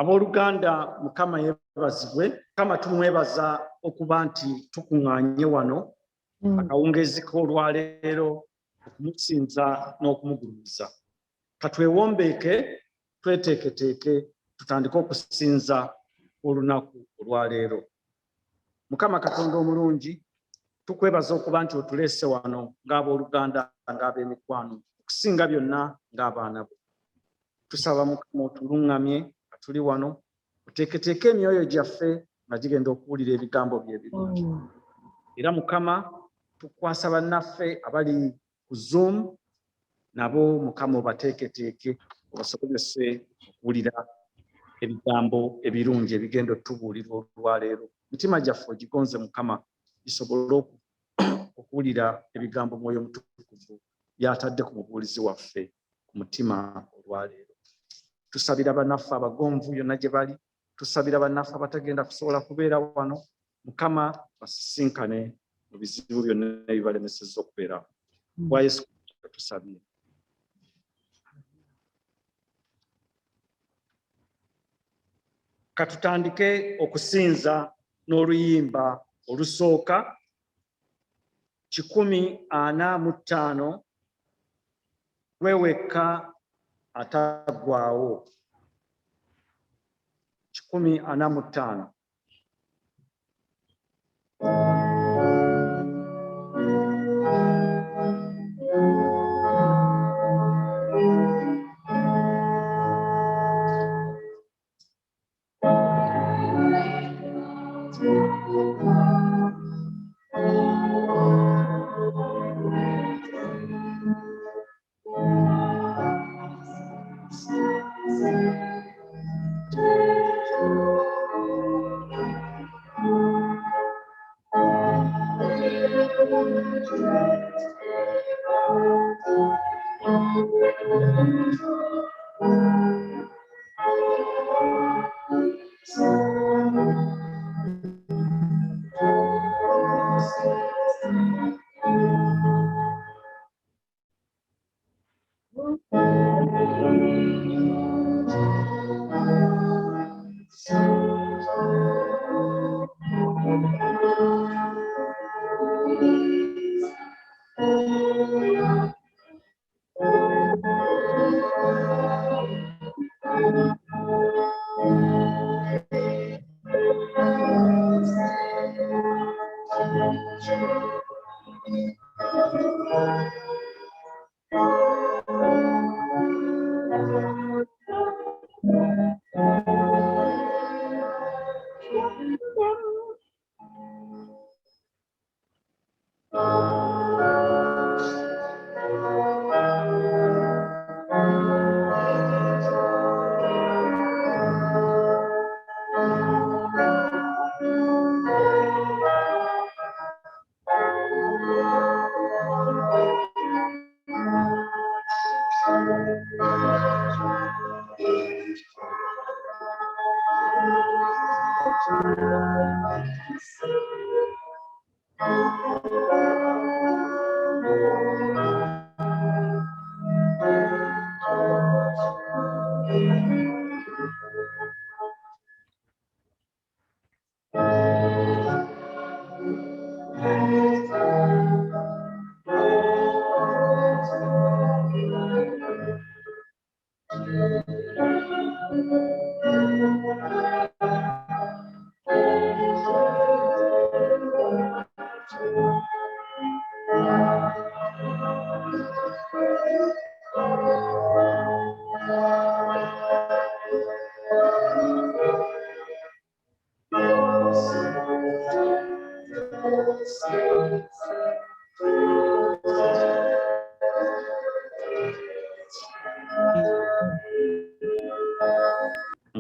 Abooluganda Mukama yeebazibwe. Mukama tumwebaza okuba nti tukuŋŋaanye wano akawungeezi k'olwaleero okumusinza n'okumugulumiza. Katwewombeeke, tweteeketeeke, tutandike okusinza olunaku olwaleero. Mukama Katonda omulungi, tukwebaza okuba nti otuleese wano ng'abooluganda, ng'ab'emikwano, okusinga byonna ng'abaana bo. Tusaba Mukama otuluŋŋamye tuli wano, oteeketeeke emyoyo gyaffe nga gigenda okuwulira ebigambo bye ebirungi. Era Mukama tukwasa bannaffe abali ku Zoom, nabo Mukama obateeketeeke, obasobozese okuwulira ebigambo ebirungi ebigenda otubuulira olwaleero. Mitima gyaffe ogigonze Mukama, bisobole okuwulira ebigambo Mwoyo Mutukuvu by'atadde ku mubuulizi waffe ku mutima olwaleero. Tusabira bannaffe abagonvu yonna gye bali, tusabira bannaffe abatagenda kusobola kubeera wano. Mukama basisinkane mu bizibu byonna ebibalemesezza okubeera. Kwa Yesu Kristo tusabye. Katutandike okusinza n'oluyimba olusooka 145 wewekka ataggwaawo. 145.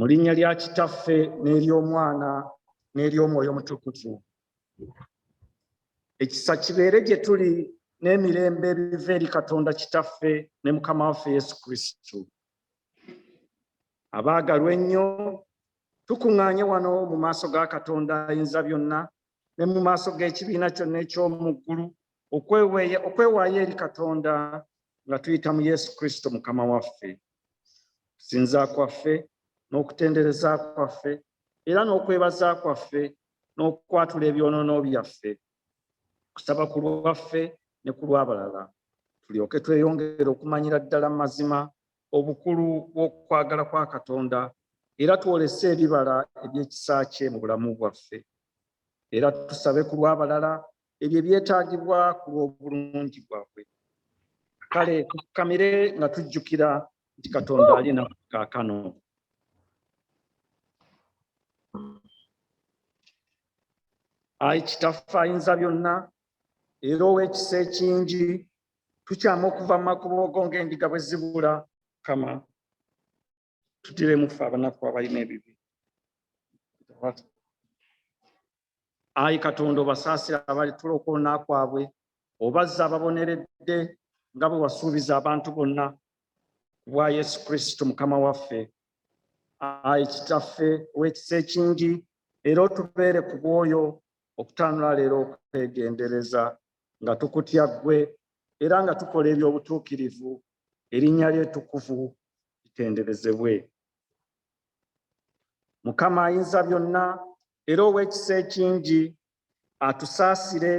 mu linnya lya Kitaffe n'ery'Omwana n'ery'Omwoyo Omutukuvu. Ekisa kibeere gye tuli n'emirembe ebiva eri Katonda Kitaffe ne Mukama waffe Yesu Kristo. Abaagalwa ennyo, tukuŋŋaanye wano mu maaso ga Katonda Ayinzabyonna ne mu maaso g'ekibiina kyonna eky'omu ggulu okwewaayo eri Katonda nga tuyita mu Yesu Kristo Mukama waffe. Okusinza kwaffe n'okutendereza kwaffe era n'okwebaza kwaffe n'okukwatula ebyonoono byaffe, kusaba ku lwaffe ne ku lw'abalala, tulyoke tweyongere okumanyira ddala mu mazima obukulu bw'okwagala kwa Katonda era twolese ebibala eby'ekisa kye mu bulamu bwaffe. Era tusabe ku lw'abalala ebyo ebyetaagibwa ku lw'obulungi bwabwe. Kale tufukamire nga tujjukira nti Katonda ali naffe kaakano. Ayi Kitaffe Ayinzabyonna era ow'ekisa ekingi, tukyama okuva mu makubo go ng'endiga bwe zibula. Mukama, tuddiremu ffe abanaku abalina ebibi. Ayi Katonda, obasaasira abali tulokoona kwabwe, obazza ababoneredde nga bwe wasuubiza abantu bonna ku bwa Yesu Kristo Mukama waffe. Ayi Kitaffe ow'ekisa ekingi, era otubeere ku bwoyo okutandula leero okwegendereza nga tukutya ggwe era nga tukola eby'obutuukirivu, erinnya lyo ettukuvu litenderezebwe. Mukama Ayinzabyonna era ow'ekisa ekingi, atusaasire,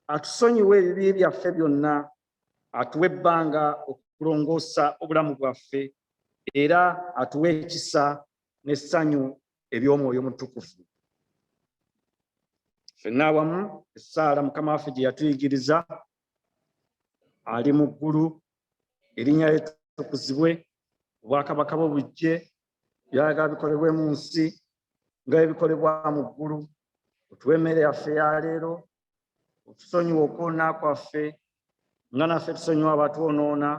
atusonyiwe ebibi byaffe byonna, atuwe ebbanga okulongoosa obulamu bwaffe era atuwe ekisa n'essanyu eby'Omwoyo Omutukuvu. Ffenna awamu essaala Mukama waffe gye yatuyigiriza, ali mu ggulu, erinnya lye litukuzibwe, obwakabaka bwo bujje, byayagala bikolebwe mu nsi nga ebikolebwa mu ggulu. Otuwe emmere yaffe ya leero, otusonyiwe okwonoona kwaffe nga naffe tusonyiwa abatwonoona,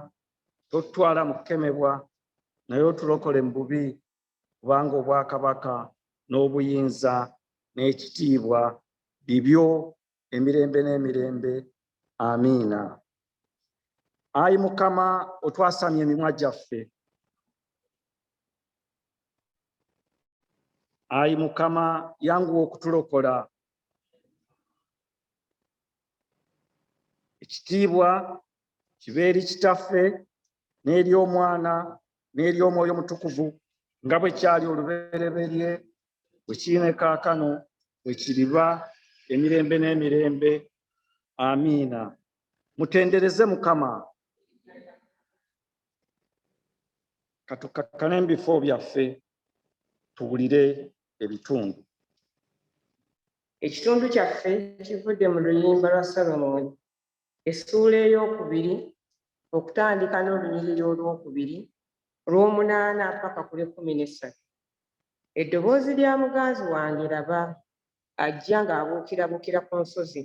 totutwala mu kukemebwa naye otulokole mu bubi, kubanga obwakabaka n'obuyinza n'ekitiibwa bibyo emirembe n'emirembe. Amiina. Ayi Mukama, otwasamye emimwa gyaffe. Ayi Mukama, yanguwa okutulokola. Ekitiibwa kibe eri Kitaffe n'eri Omwana n'eri Omwoyo Omutukuvu nga bwe kyali olubereberye, bwe kiri ne kaakano, bwe kiriba emirembe n'emirembe. Amiina. Mutendereze Mukama. Katukakkane mu bifo byaffe tuwulire ebitundu. Ekitundu kyaffe kivudde mu luyimba lwa Solomoni, essuula ey'okubiri okutandika n'olunyiriri olwokubiri olw'omunaana paka ku lw'ekkumi-n'essatu. Eddoboozi lya muganzi wange laba ajja ng'abuukirabuukira ku nsozi,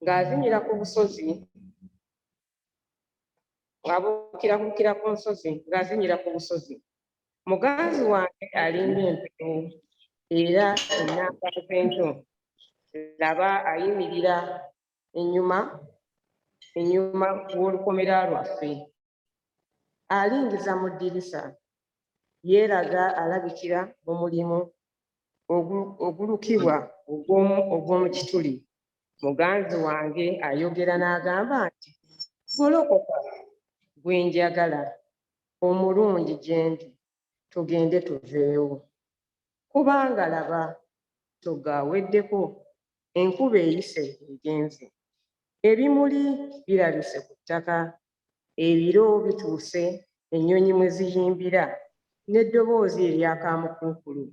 ng'azinyira ku busozi, ng'abuukirabuukira ku nsozi, ng'azinyira ku busozi. Muganzi wange alinga empewo era ennamba z'ento, laba ayimirira ennyuma w'olukomera lwaffe, alingiza mu ddirisa, yeeraga alabikira mu mulimu ogulukibwa ogw'omu kituli. Muganzi wange ayogera n'agamba nti, golokoka gwe njagala, omulungi gye ndi, tugende tuveewo, kubanga laba togaaweddeko, enkuba eyise egenze, ebimuli birabise ku ttaka, ebiro bituuse, ennyonyi mwe ziyimbira, n'eddoboozi ery'akaamukuukulu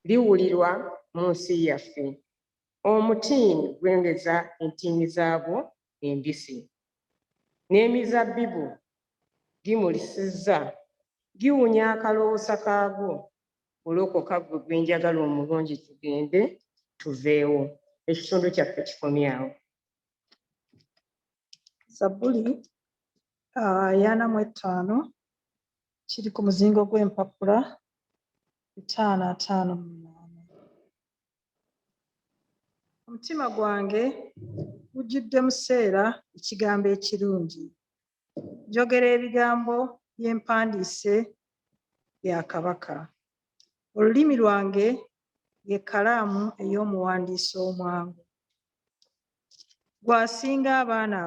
liwulirwa mu nsi yaffe. Omutiini gwengeza entiini zaagwo embisi, n'emizabbibu gimulisizza, giwunya akaloosa kaagwo. Golokoka ggwe gwe njagala, omulungi, tugende tuveewo. Ekitundu kyaffe kikomyawo. Zabbuli 45 kiri ku muzingo gw'empapula 558. Omutima gwange gujjudde mu sseera ekigambo ekirungi. Njogera ebigambo by'empandiise bya Kabaka. Olulimi lwange y'ekkalaamu ey'omuwandiisi omwangu. Gwasinga abaana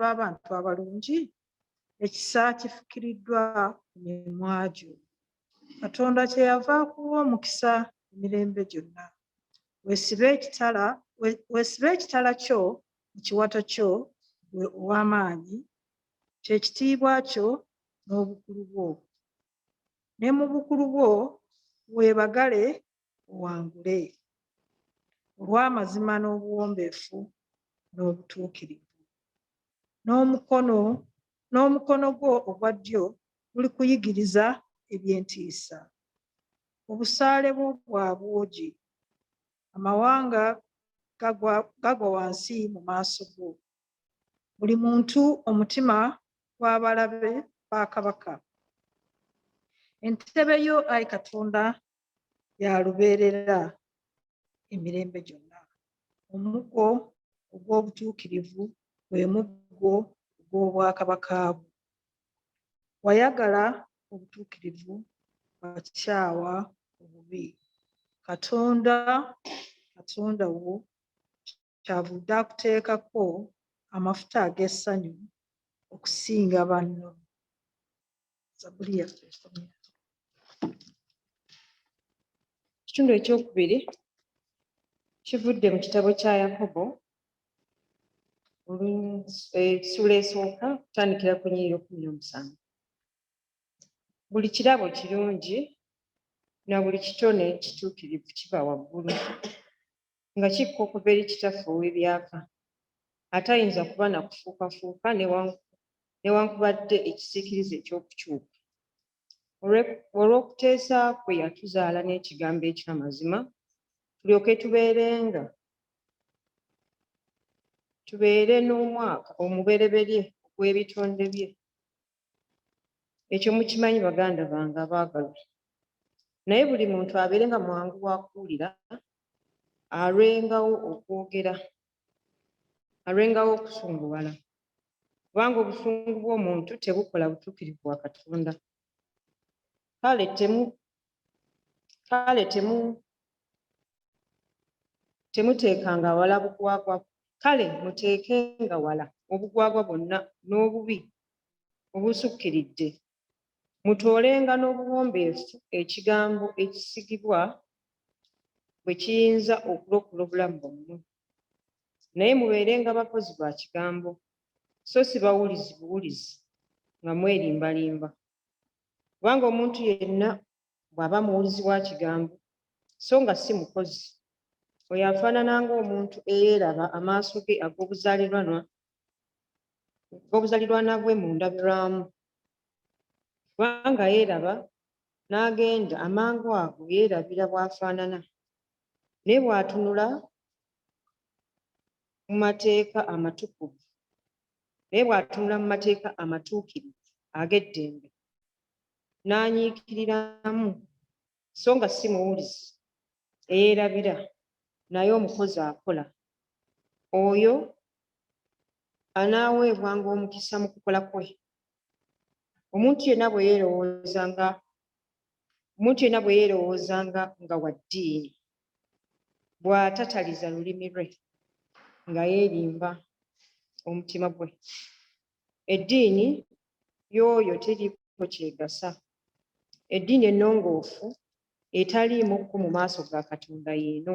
b'abantu abalungi, ekisa kifukiriddwa ku mimwa gyo. Katonda kyeyava akuwa omukisa emirembe gyonna. Weesibe ekitala kyo mu kiwato kyo, gwe ow'amaanyi, ky'ekitiibwa kyo n'obukulu bwo. Ne mu bukulu bwo weebagale owangule, olw'amazima n'obuwombeefu n'obutuukirivu. N'omukono gwo ogwa ddyo guli kuyigiriza eby'entiisa. Obusaale bwo bwa bwogi, amawanga gagwa wansi mu maaso go. Buli muntu omutima gw'abalabe ba Kabaka. Entebe yo, Ayi Katonda, ya lubeerera emirembe gyonna. Omuggo ogw'obutuukirivu gwe muggo ogw'obwakabaka bwo. Wayagala obutuukirivu, wakyawa obubi. Katonda wo kyavudde akuteekako amafuta ag'essanyu okusinga banno. Zabbuli yaffe esomye. Ekitundu ekyokubiri kivudde mu kitabo kya Yakobo, essula esooka okutandikira ku nnyiriri 17. Buli kirabo kirungi na buli kitone kituukirivu kiva waggulu, nga kikka okuva eri kitaffe ow'ebyapa, atayinza kuba na kufuukafuuka newankubadde ekisiikirize eky'okukyuka. Olw'okuteesa kwe yatuzaala n'ekigambo eky'amazima, tulyoke tubeere n'omwaka omubereberye ogw'ebitonde bye. Ekyo mukimanyi baganda bange abaagalwa. Naye buli muntu abeerenga mwangu wa kuwulira, alwengawo okwogera, alwengawo okusunguwala, kubanga obusungu bw'omuntu tebukola butuukirivu bwa Katonda. Kale temuteekanga wala bugwagwa. Kale muteekenga wala obugwagwa bwonna n'obubi obusukkiridde. Mutoolenga n'obuwombeefu ekigambo ekisigibwa bwe kiyinza okulokola obulamu bwammwe. Naye mubeerenga bakozi ba kigambo, so si bawulizi buwulizi nga mwerimbalimba. Kubanga omuntu yenna bw'aba muwulizi wa kigambo so nga si mukozi, oyo afaanana ng'omuntu eyeeraba amaaso ge ag'obuzaaliranwa bwe mu ndabirwamu. Kubanga yeeraba n'agenda amangu ago yeerabira bw'afaanana, naye bw'atunula mu mateeka amatuukirivu ag'eddembe n'anyiikiriramu, so nga si muwulizi eyeerabira, naye omukozi akola, oyo anaaweebwanga omukisa mu kukola kwe. Omuntu yenna bwe yeerowoozanga nga wa ddiini, bw'atataliza lulimi lwe, nga yeerimba omutima gwe, eddiini y'oyo teriiko kyegasa. Eddiini ennongoofu etaliimu kku mu maaso ga Katonda yeeno.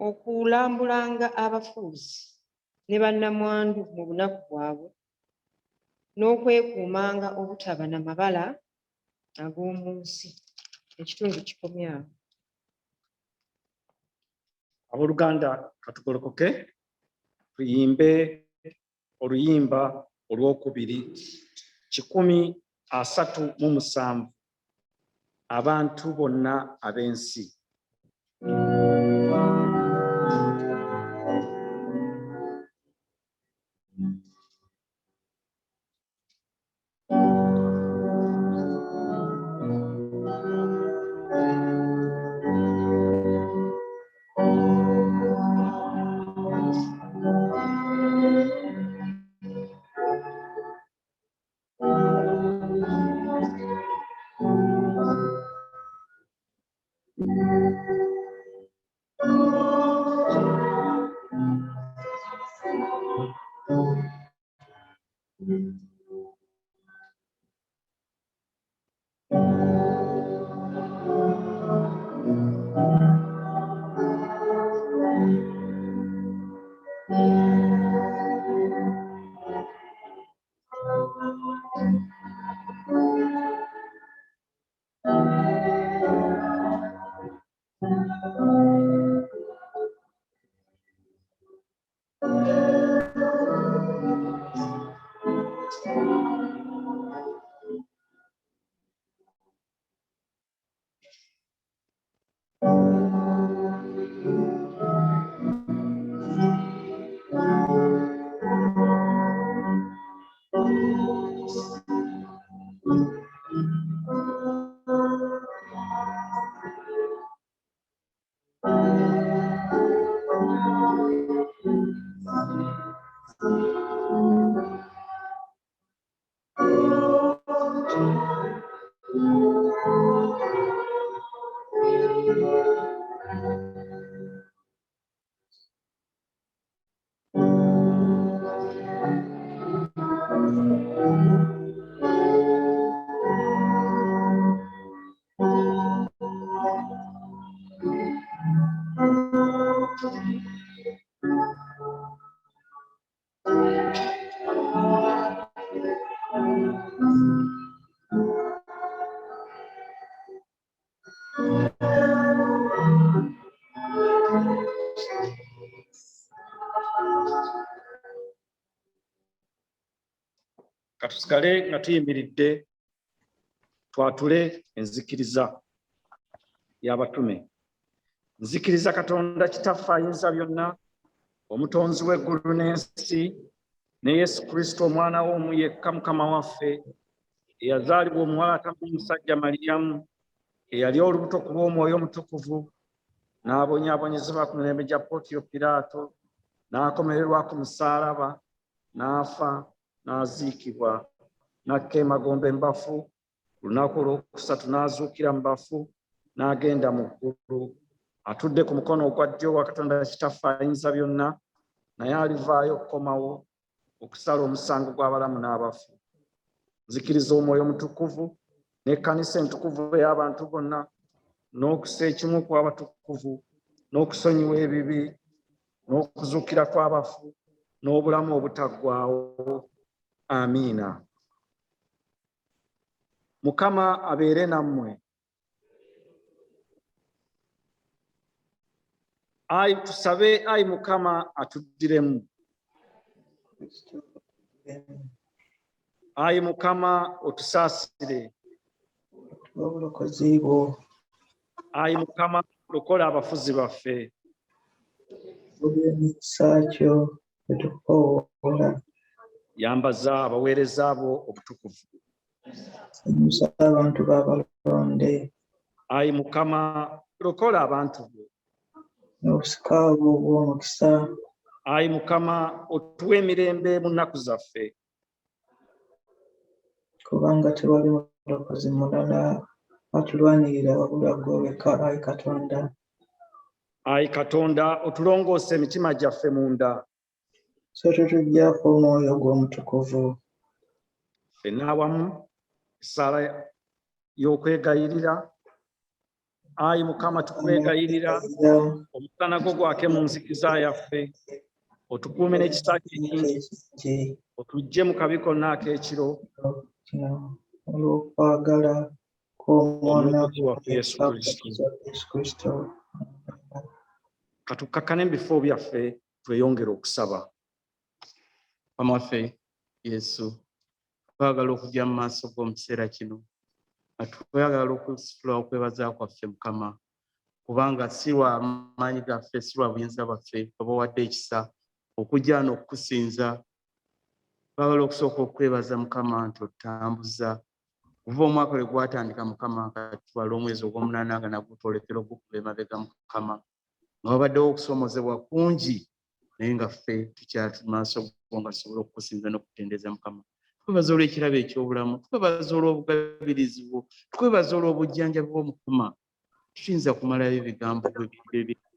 Okulambulanga abafuuzi ne bannamwandu mu bunaku bwabwe, n'okwekuumanga obutaba na mabala ag'omu nsi. Ekitundu kikomye awo. Abooluganda katugolokoke tuyimbe oluyimba olwokubiri 137 abantu bonna ab'ensi. Katusigale nga tuyimiridde twatule enzikiriza y'abatume. Nzikiriza Katonda Kitaffe Ayinza Byonna, omutonzi w'eggulu n'ensi, ne Yesu Kristo omwana we omu yekka Mukama waffe, eyazaalibwa omuwala atamwa omusajja Maliyamu, eyali olubuto ku lw'Omwoyo Omutukuvu, n'abonyaabonyezebwa ku mirembe gya Pontiyo Piraato, n'akomererwa ku musaalaba, n'afa, n'aziikibwa, n'akka emagombe mu bafu, ku lunaku olwokusatu n'azuukira mu bafu, n'agenda mu ggulu, atudde ku mukono ogwa ddyo wa Katonda Kitaffe Ayinza Byonna, naye alivaayo okukomawo okusala omusango gw'abalamu n'abafu. Nzikiriza Omwoyo Omutukuvu n'Ekkanisa entukuvu ey'abantu bonna, n'okusa ekimu kw'abatukuvu, n'okusonyiwa ebibi, n'okuzuukira kw'abafu, n'obulamu obutaggwaawo. Amiina. Mukama abeere nammwe. Tusabe Ayi Mukama atuddiremu. Ayi Mukama otusaasire. Obulokozi bwo. Ayi Mukama lokola abafuzi baffe. Emikisa kyo etukoola. Yambaza abaweereza bo obutukuvu. Sanyusa abantu b'abalonde. Ayi Mukama lokola abantu bo. N'obusika bwo obw'omukisa. Ayi Mukama otuwe emirembe mu nnaku zaffe. Kubanga tewali mulokozi mulala atulwanirira wabula ggwe wekka, Ayi Katonda. Ayi Katonda otulongoose emitima gyaffe munda. So tutuggyaako Omwoyo gwo Omutukuvu. Ffenna awamu essaala y'okwegayirira. Ayi Mukama tukwegayirira omusana gwo gwake mu nzikiza yaffe, otukuume n'ekisa ky'ekingi, otuggye mu kabi konna ak'ekiro, olw'okwagala kw'omwana waffe Yesu Kristo. Katukkakkane mu bifo byaffe tweyongere okusaba. Mukama waffe Yesu, twagala okujja mu maaso go mu kiseera kino, twagala okusitula okwebaza kwaffe Mukama, kubanga si lwa maanyi gaffe, si lwa buyinza bwaffe, oba wadde ekisa okujja n'okukusinza. Twagala okusooka okwebaza Mukama nti otutambuza kuva omwaka lwe gwatandika Mukama, katutwala omwezi ogw'omunaana nga nagwo twolekera ogukuba emabega Mukama, nga wabaddewo okusoomozebwa kungi, naye nga ffe tukyali mu maaso go nga tusobola okukusinza n'okutendeeza Mukama. Twebaza olw'ekirabo eky'obulamu, twebaza olw'obugabirizi bwo, twebaza olw'obujjanjabi bwo Mukama. tuyinza kumalayo ebigambo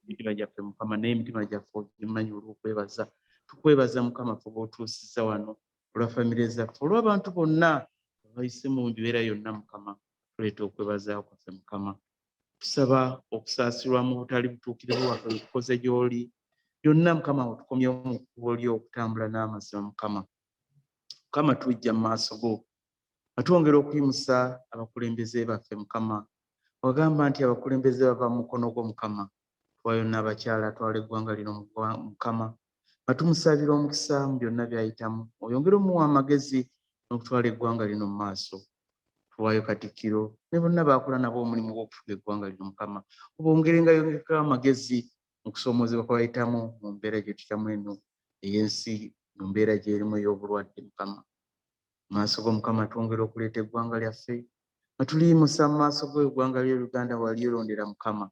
emitima gyaffe Mukama naye emitima gyaffe ogimanyi olw'okwebaza. Tukwebaza Mukama ffe b'otuusizza wano, olwa famire zaffe, olw'abantu bonna abayise mu mbibeera yonna Mukama. Tuleeta okwebaza kwaffe Mukama. Tusaba okusaasirwa mu butali butuukirivu waffe bukoze gy'oli byonna Mukama otukomyewo mu kkubo lyo okutambula n'amazima Mukama. Mukama tujja mu maaso go nga twongera okuyimusa abakulembeze baffe Mukama. Wagamba nti abakulembeze bava mu mukono gwo Mukama. Tuwayo n'abakyala atwala eggwanga lino Mukama nga tumusabira omukisa mu byonna by'ayitamu, oyongere omuwa amagezi n'okutwala eggwanga lino mu maaso. Tuwayo Katikkiro ne bonna baakola nabo omulimu gw'okufuga eggwanga lino Mukama, obongerengayongeko amagezi mu kusoomoozebwa kwe bayitamu mu mbeera gye tuyitamu eno ey'ensi, mu mbeera gy'erimu ey'obulwadde Mukama. Mu maaso go Mukama twongere okuleeta eggwanga lyaffe nga tuliyimusa mu maaso go eggwanga ly'e Luganda walyerondera Mukama.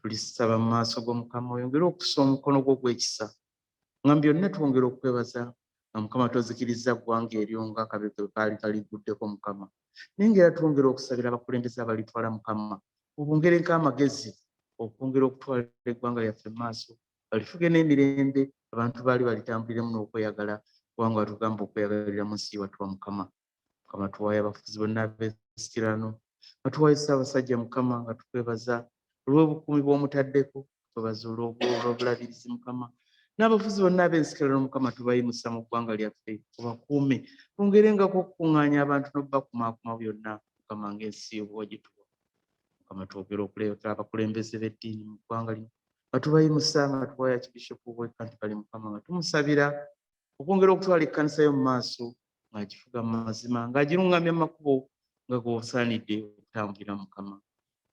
Tulisaba mu maaso go Mukama oyongere okussa omukono gwo gw'ekisa nga byonna twongere okwebaza nga Mukama tozikiriza ggwanga eryo nga akabi ke kaali kaliguddeko Mukama. Naye ng'era twongere okusabira abakulembeze abalitwala Mukama, obongereko amagezi okwongera okutwala eggwanga lyaffe mu maaso, balifuge n'emirembe, abantu baali balitambuliremu n'okweyagala, kubanga watugamba okweyagalira mu nsi watuwa Mukama. Mukama tuwaayo abafuzi bonna ab'ensikirano, nga tuwaayo Ssaabasajja Mukama nga tukwebaza olw'obukuumi bw'omutaddeko, tukwebaza olw'obulabirizi Mukama. N'abafuzi bonna ab'ensikirano Mukama tubayimusa mu ggwanga lyaffe, tubakuume, bongerengako okukuŋŋaanya abantu n'okubakumaakuma byonna Mukama ng'ensi bwe wagituwa. Mukama twogere okuleeta abakulembeze b'eddiini mu ggwanga lino nga tubayimusa nga tuwaayo Archbishop w'Ekkanisa Mukama nga tumusabira okwongera okutwala Ekkanisa yo mu maaso ng'agifuga mu mazima, ng'agiruŋŋamya mu makubo nga g'osaanidde okutambulira Mukama.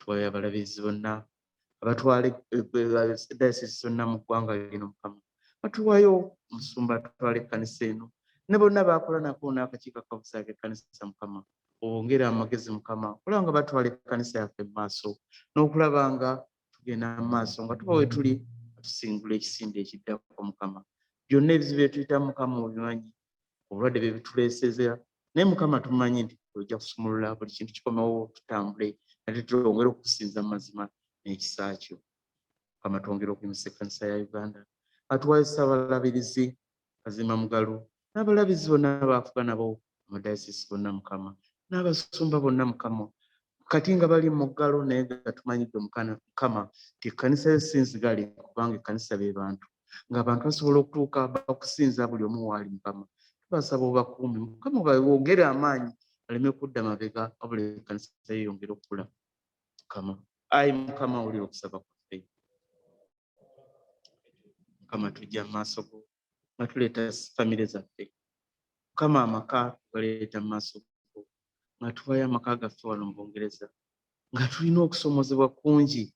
Tuwaayo abalabirizi bonna abatwala dayosisi zonna mu ggwanga lino Mukama. Tuwaayo omusumba atwala Ekkanisa eno ne bonna baakola nako n'akakiiko akabuza ak'Ekkanisa Mukama. Obongere amagezi Mukama okulaba nga batwala Ekkanisa yaffe mu maaso n'okulaba nga tugenda mu maaso nga tuba we tuli tusingula ekisinde ekiddako Mukama. Byonna ebizibu bye tuyitamu Mukama obimanyi, obulwadde bye bituleesezera, naye Mukama tumanyi nti ojja kusumulula buli kintu kikomewo tutambule ate twongere okukusinza mu mazima n'ekisa kyo. Mukama twongere okuyimusa Ekkanisa ya Uganda nga tuwaayo Ssaabalabirizi Kazima Mugalu n'abalabizi bonna baafuga nabo amadayosisi bonna Mukama, n'abasumba bonna Mukama, kati nga bali mu ggalo naye nga tumanyidde Mukama nti Ekkanisa yo si nzigale, kubanga Ekkanisa be bantu, ng'abantu basobola okutuuka bakusinza buli omu waali Mukama. Tubasaba obakuume Mukama, bongere amaanyi baleme kudda mabega, wabula Ekkanisa yeyongere okukula Mukama. Ayi Mukama wulira okusaba kwaffe. Mukama tujja mu maaso go nga tuleeta famire zaffe Mukama, amaka tugaleeta mu maaso go nga tuwaayo amaka gaffe wano mu Bungereza nga tulina okusoomozebwa kungi,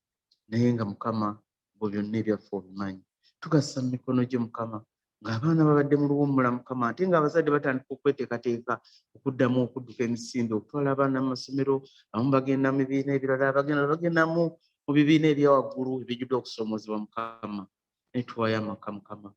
naye nga Mukama bwe byonna ebyaffe obimanyi. Tugassa mu mikono gye Mukama ng'abaana babadde mu luwummula Mukama, ate ng'abazadde batandika okweteekateeka okuddamu okudduka emisinde, okutwala abaana mu masomero, abamu bagenda mu bibiina ebirala, bagenda mu bibiina ebya waggulu ebijjudde okusoomozebwa Mukama. Naye tuwaayo amaka Mukama,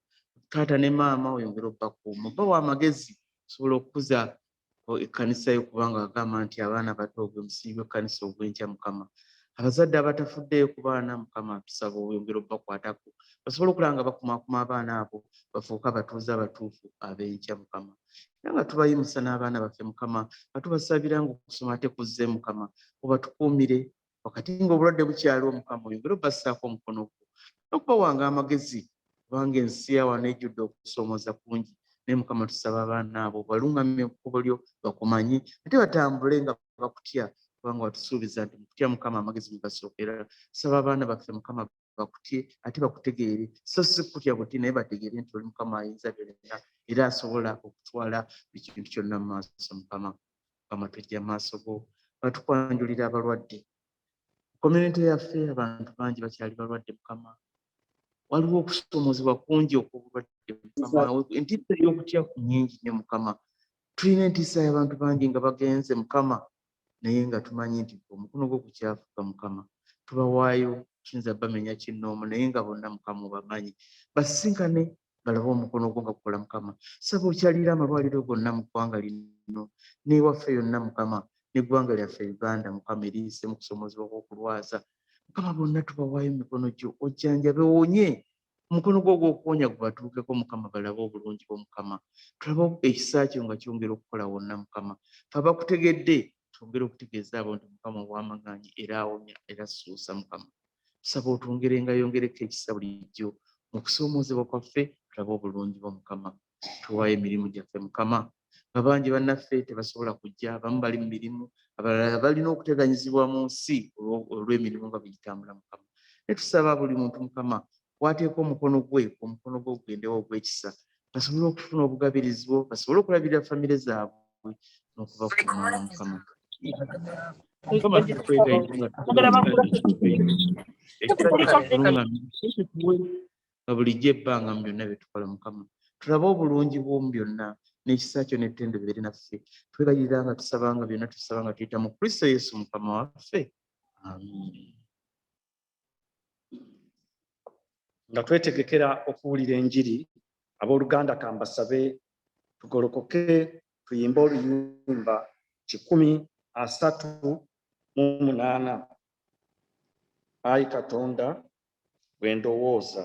taata ne maama oyongere obbakuuma, obbawa amagezi osobola okukuza Ekkanisa yo, kubanga agamba nti abaana bato gwe musingi gw'Ekkanisa ogw'enkya Mukama. Abazadde abatafuddeyo ku baana Mukama tusaba oyongere obbakwatako, basobole okulaba nga bakumaakuma abaana abo bafuuke abatuuze abatuufu ab'enkya Mukama. Era nga tubayimusa n'abaana baffe Mukama nga tubasabira nga okusoma ate kuzze Mukama, obatukuumire wakati ng'obulwadde bukyaliwo Mukama, oyongere obbassaako omukono gwo n'okubawanga amagezi, kubanga ensi ya wano ejjudde okusoomooza kungi. Naye Mukama tusaba abaana abo baluŋŋamye ekkubo lyo, bakumanyi ate batambule nga bakutya, kubanga watusuubiza nti mu kutya Mukama amagezi mwe gasookera. Tusaba abaana baffe Mukama bakutye ate bakutegeere, so si kutya buti naye bategeere nti oli Mukama ayinza byonna era asobola okutwala buli kintu kyonna mu maaso Mukama. Mukama tujja mu maaso go nga tukwanjulira abalwadde. Community yaffe abantu bangi bakyali balwadde Mukama, waliwo okusoomoozebwa kungi okw'obulwadde Mukama, entiisa y'okutya nnyingi nnyo Mukama. Tulina entiisa y'abantu bangi nga bagenze Mukama, naye nga tumanyi nti omukono gwo gukyafuka Mukama. Tubawaayo, kiyinza bamenya kinnoomu naye nga bonna Mukama obamanyi, basisinkane balabe omukono gwo nga gukola Mukama. Saba okyalira amalwaliro gonna mu ggwanga lino n'ewaffe yonna Mukama, n'eggwanga lyaffe Uganda Mukama eriyiseemu okusoomoozebwa kw'okulwaza. Mukama bonna tubawaayo mu mikono gyo ojjanjabe wonye omukono gwo ogw'okuwonya gubatuukeko Mukama balabe obulungi bw'Omukama tulabe ekisa kyo nga kyongera okukola wonna Mukama fe abakutegedde twongere okutegeeza abantu Mukama ow'amaanyi era awonya era assuusa Mukama tusaba otwongerenga yongereko ekisa bulijjo mu kusoomoozebwa kwaffe tulabe obulungi bw'Omukama tuwaayo emirimu gyaffe Mukama abangi bannaffe tebasobola kujja abamu bali mu mirimu abalala balina okuteganyizibwa mu nsi olw'emirimu nga bigitambula Mukama ne tusaba buli muntu Mukama wateeka omukono gwe ogugendewo ogw'ekisa basobole okufuna obugabirizi bwo basobole okulabirira famire zaabwe n'okubakuuma Mukama Mukama nga bulijjo ebbanga mu byonna bye tukola Mukama tulabe obulungi bw'omu byonna n'ekisa kyo n'ettendo bibeere naffe twebayirira nga tusaba nga byonna tusaba nga tuyita mu Kristo Yesu Mukama waffe amiin. Nga twetegekera okuwulira enjiri abooluganda kambasabe tugolokoke tuyimbe oluyimba 138 Ayi Katonda bwe ndowooza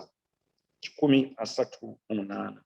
138.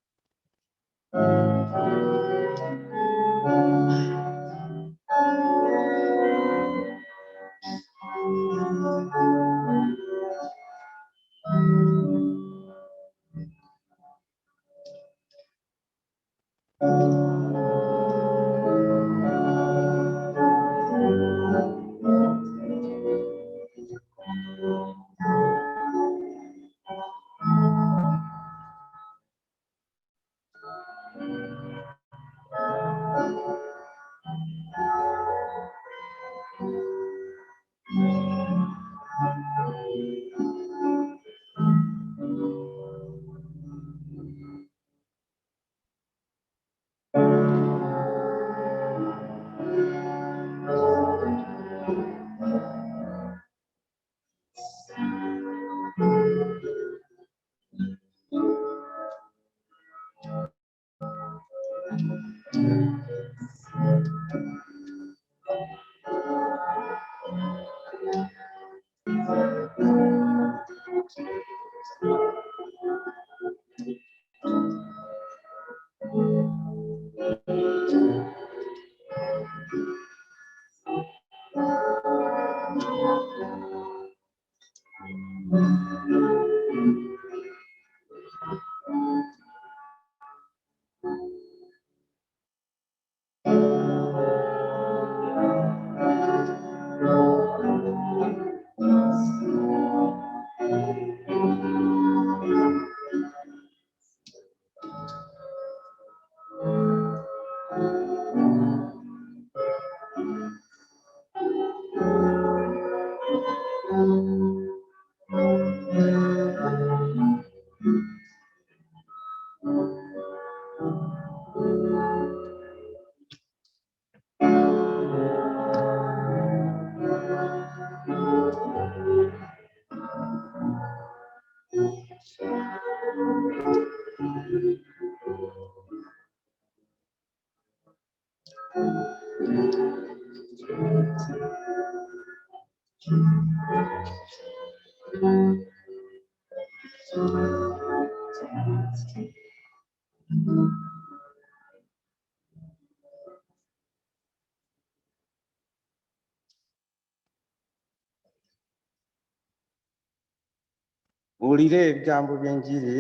Buulire ebigambo by'enjiri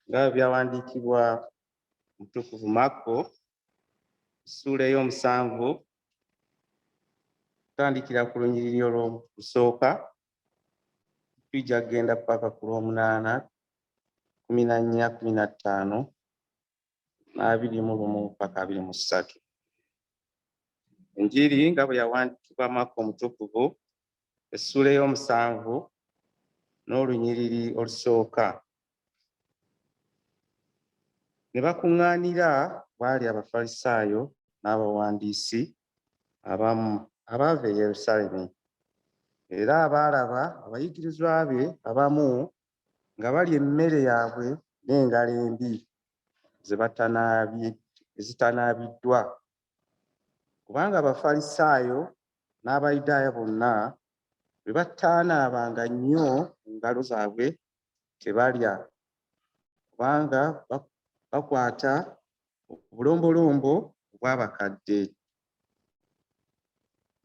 nga byawandiikibwa Mutukuvu Marko ssuula ey'omusanvu kutandikira ku lunyiriri olw'okusooka tujja kugenda paka ku lw'omunaana 14, 15 21 paka 23. Enjiri nga bwe yawandiikibwa Marko Omutukuvu essuula ey'omusanvu n'olunyiriri olusooka. Ne bakuŋŋaanira baali Abafalisaayo n'abawandiisi abamu abaava e Yerusaalemi, era abaalaba abayigirizwa be abamu nga balya emmere yaabwe n'engalo embi ezitanaabiddwa. Kubanga Abafalisaayo n'Abayudaaya bonna bwe bwe bataanaabanga nnyo mu ngalo zaabwe tebalya, kubanga bakwata obulombolombo obw'abakadde.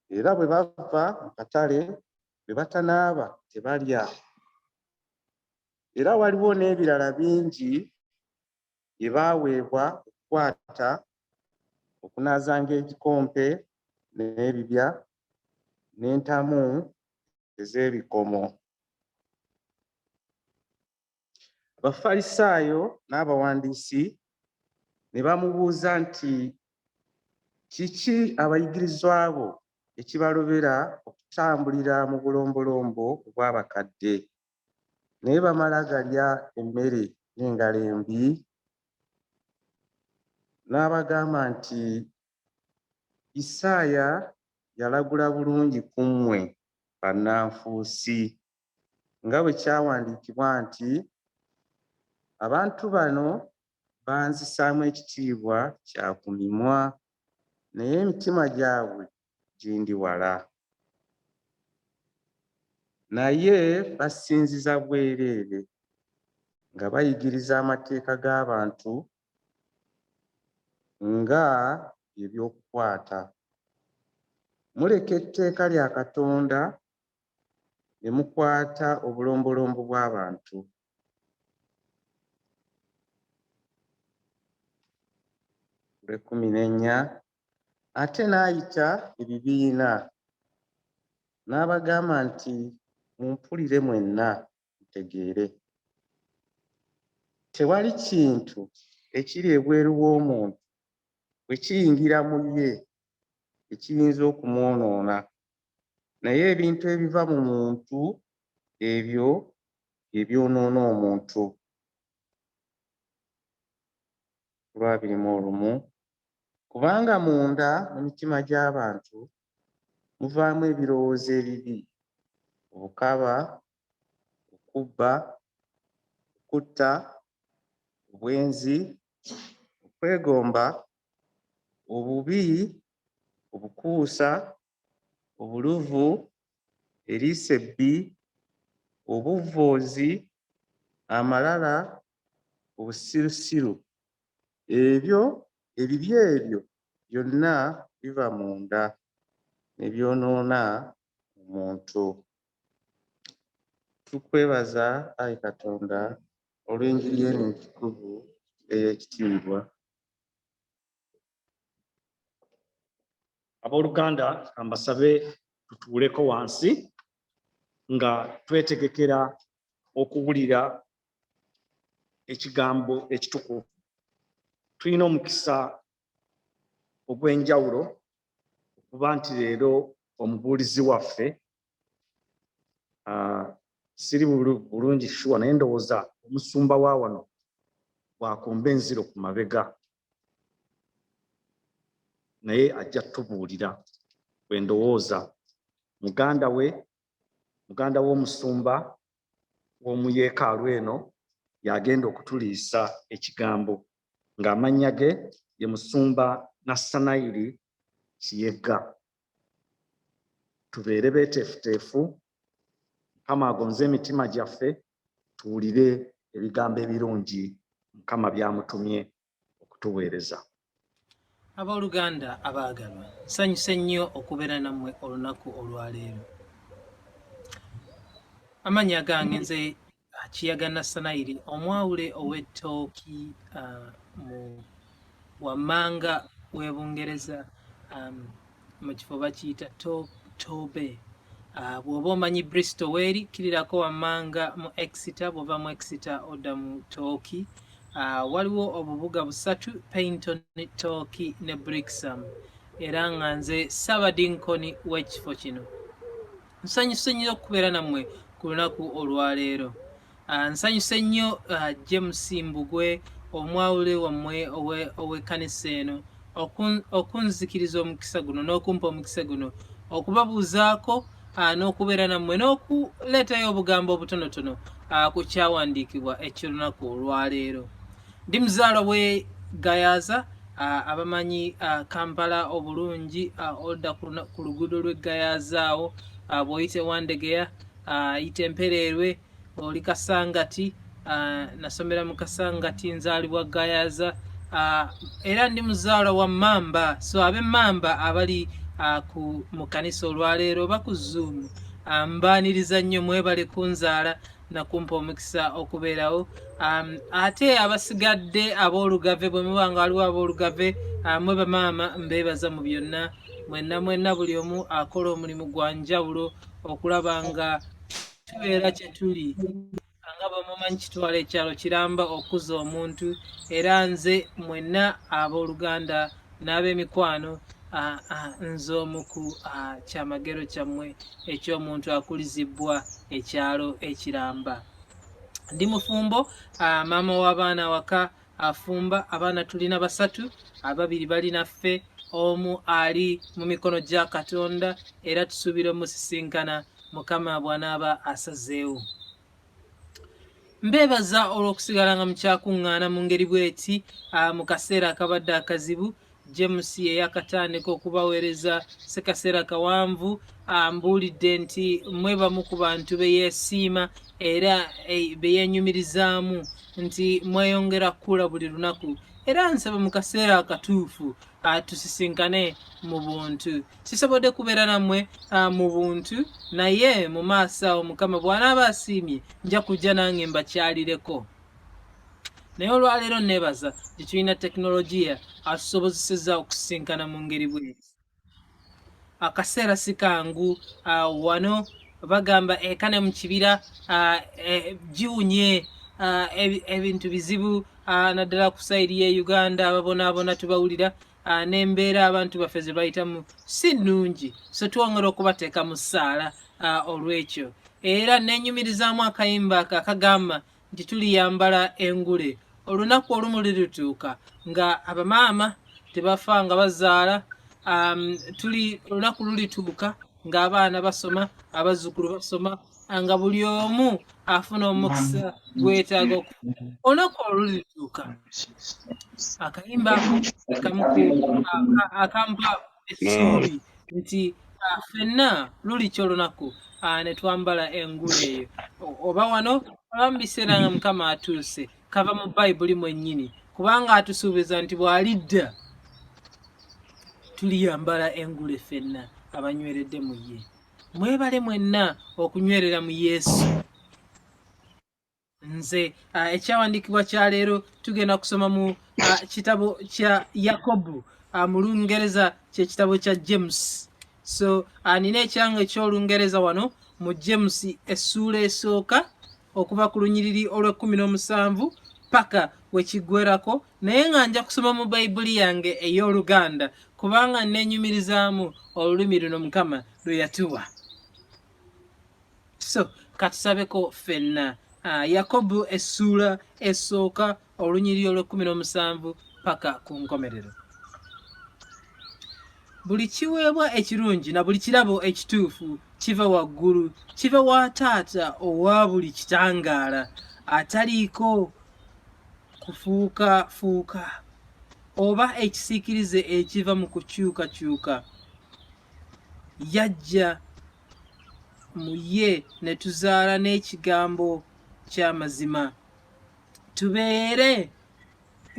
Era bwe bava mu katale bwe batanaaba tebalya. Era waliwo n'ebirala bingi bye baaweebwa okukwata, okunaazanga ebikompe n'ebibya n'entamu ez'ebikomo. Abafalisaayo n'abawandiisi ne bamubuuza nti kiki abayigirizwa bo ekibalobera okutambulira mu bulombolombo obw'abakadde naye bamala galya emmere n'engalo embi? N'abagamba nti Isaaya yalagula bulungi ku mmwe bannanfuusi, nga bwe kyawandiikibwa nti abantu bano banzisaamu ekitiibwa kya ku mimwa, naye emitima gyabwe gindi wala. Naye basinziza bwereere nga bayigiriza amateeka g'abantu nga eby'okukwata. Muleka etteeka lya Katonda ne mukwata obulombolombo bw'abantu. Olw'ekkumi n'ennya, ate n'ayita ebibiina n'abagamba nti mumpulire mwenna mutegeere. Tewali kintu ekiri ebweru w'omuntu bwe kiyingira mu ye ekiyinza okumwonoona, naye ebintu ebiva mu muntu ebyo ebyonoona omuntu. 21 Kubanga munda mu mitima gy'abantu muvaamu ebirowoozo ebibi, obukaba, okubba, okutta, obwenzi, okwegomba, obubi, obukuusa, obuluvu, eriiso ebbi, obuvvoozi, amalala, obusirusiru. Ebyo ebibi ebyo byonna biva munda ne byonoona omuntu. Tukwebaza Ayi Katonda olw'enjiri eno entukuvu ey'ekitiibwa. Abooluganda, ambasabe tutuuleko wansi nga twetegekera okuwulira ekigambo ekitukuvu. Tulina omukisa ogw'enjawulo okuba nti leero omubuulizi waffe siri bulungi shuwa naye ndowooza omusumba wa wano bwakomba enziro ku mabega naye ajja tubuulira bwe ndowooza muganda w'omusumba w'omu yeekaalu eno yagenda okutuliisa ekigambo ng'amannya ge ye musumba Nassanairi Kiyaga. Tubeere beeteefuteefu, Mukama agonze emitima gyaffe, tuwulire ebigambo ebirungi Mukama by'amutumye okutuweereza. Abooluganda abaagalwa, nsanyuse nnyo okubeera nammwe olunaku olwaleero. Amannya gange nze Kiyaga Nassanairi, omwawule ow'ettooki mu wammanga w'e Bungereza, mu kifo bakiyita Tobe. Bw'oba omanyi Bristol weeri, kirirako wammanga mu Exeter, bw'ova mu Exeter odda mu Tooki. Waliwo obubuga busatu, Paignton, Tooki ne Brixham, era nga nze Ssaabadinkoni w'ekifo kino. Nsanyuse nnyo okubeera nammwe ku lunaku olwaleero. Nsanyuse nnyo James Mbugwe, omwawule wammwe ow'Ekkanisa eno, okunzikiriza omukisa guno n'okumpa omukisa guno okubabuuzaako n'okubeera nammwe n'okuleetayo obugambo obutonotono ku kyawandiikibwa eky'olunaku olwaleero. Ndi muzaala w'e Gayaza, abamanyi Kampala obulungi, odda ku luguudo lw'e Gayaza awo bw'oyite Wandegeya, yite Mpererwe, oli Kasangati, nasomera mu Kasangati, nzaalibwa Gayaza, era ndi muzaala wa Mamba. So ab'Emmamba abali mu kkanisa olwaleero oba ku Zoom, mbaaniriza nnyo, mwebale kunzaala nakumpa omukisa okubeerawo. Ate abasigadde ab'Olugave, bwe muba nga waliwo ab'Olugave, mwe bamaama mbeebaza mu byonna, mwenna buli omu akola omulimu gwa njawulo okulaba nga tubeera kye tuli. Nga bwemumanyi kitwala ekyalo kiramba okuza omuntu, era nze mwenna ab'Oluganda n'ab'emikwano, nze omu ku kyamagero kyammwe eky'omuntu akulizibwa ekyalo ekiramba. Ndi mufumbo, maama w'abaana waka afumba. Abaana tulina 3, 2 bali naffe, omu ali mu mikono gya Katonda, era tusuubira omusisinkana Mukama bw'anaaba asazeewo. Mbeebaza olw'okusigala nga mukyakuŋŋaana mu ngeri bw'eti mu kaseera akabadde akazibu. James ye yakatandika okubaweereza sekaseera kawanvu. Mbuulidde nti mwe bamu ku bantu be yeesiima era be yeenyumirizaamu nti mweyongera kukula buli lunaku, era nsaba mu kaseera akatuufu tusisinkane mu buntu. Sisobodde kubeera nammwe mu buntu, naye mu maaso awo Mukama bw'anaaba asiimye nja kujja nange mbakyalireko. Naye olwaleero neebaza gye tulina tekinologiya atusobozesezza okusisinkana mu ngeri bw'eti. Akaseera si kangu, wano bagamba ekane mu kibira giwunye, ebintu bizibu, naddala ku sayiri y'e Uganda ababonaabona tubawulira, n'embeera abantu baffe ze bayitamu si nnungi, so twongera okubateeka mu ssaala olw'ekyo. Era neenyumirizaamu akayimba akagamba nti tuliyambala engule. Olunaku olumu lirituuka nga abamaama tebafa nga bazaala, olunaku lulituuka ng'abaana basoma, abazzukulu basoma, nga buli omu afuna omukisa gwetaaga okufuna. Olunaku olulituuka. Akayimba akampa essuubi nti ffenna lulikyo olunaku ne twambala engule eyo. Oba wano oba mu biseera nga Mukama atuuse, kava mu Bayibuli mwennyini, kubanga atusuubiza nti bw'alidda tuliyambala engule ffenna abanyweredde mu ye. Mwebale mwenna okunywerera mu Yesu. Nze ekyawandiikibwa kya leero tugenda kusoma mu kitabo kya Yakobo, mu Lungereza ky'ekitabo kya James. So nina ekyange eky'Olungereza wano mu James essuula esooka okuva ku lunyiriri olw'17 paka we kiggwerako, naye nga nja kusoma mu Bayibuli yange ey'Oluganda kubanga neenyumirizaamu olulimi luno Mukama lwe yatuwa. So katusabeko ffenna. Yakobo essuula esooka olunyiriri olw'17 paka ku nkomerero. Buli kiweebwa ekirungi na buli kirabo ekituufu kiva waggulu, kiva wa Taata owa buli kitangaala, ataliiko kufuukafuuka oba ekisiikirize ekiva mu kukyukakyuka. Yajja mu ye ne tuzaala n'ekigambo ky'amazima, tubeere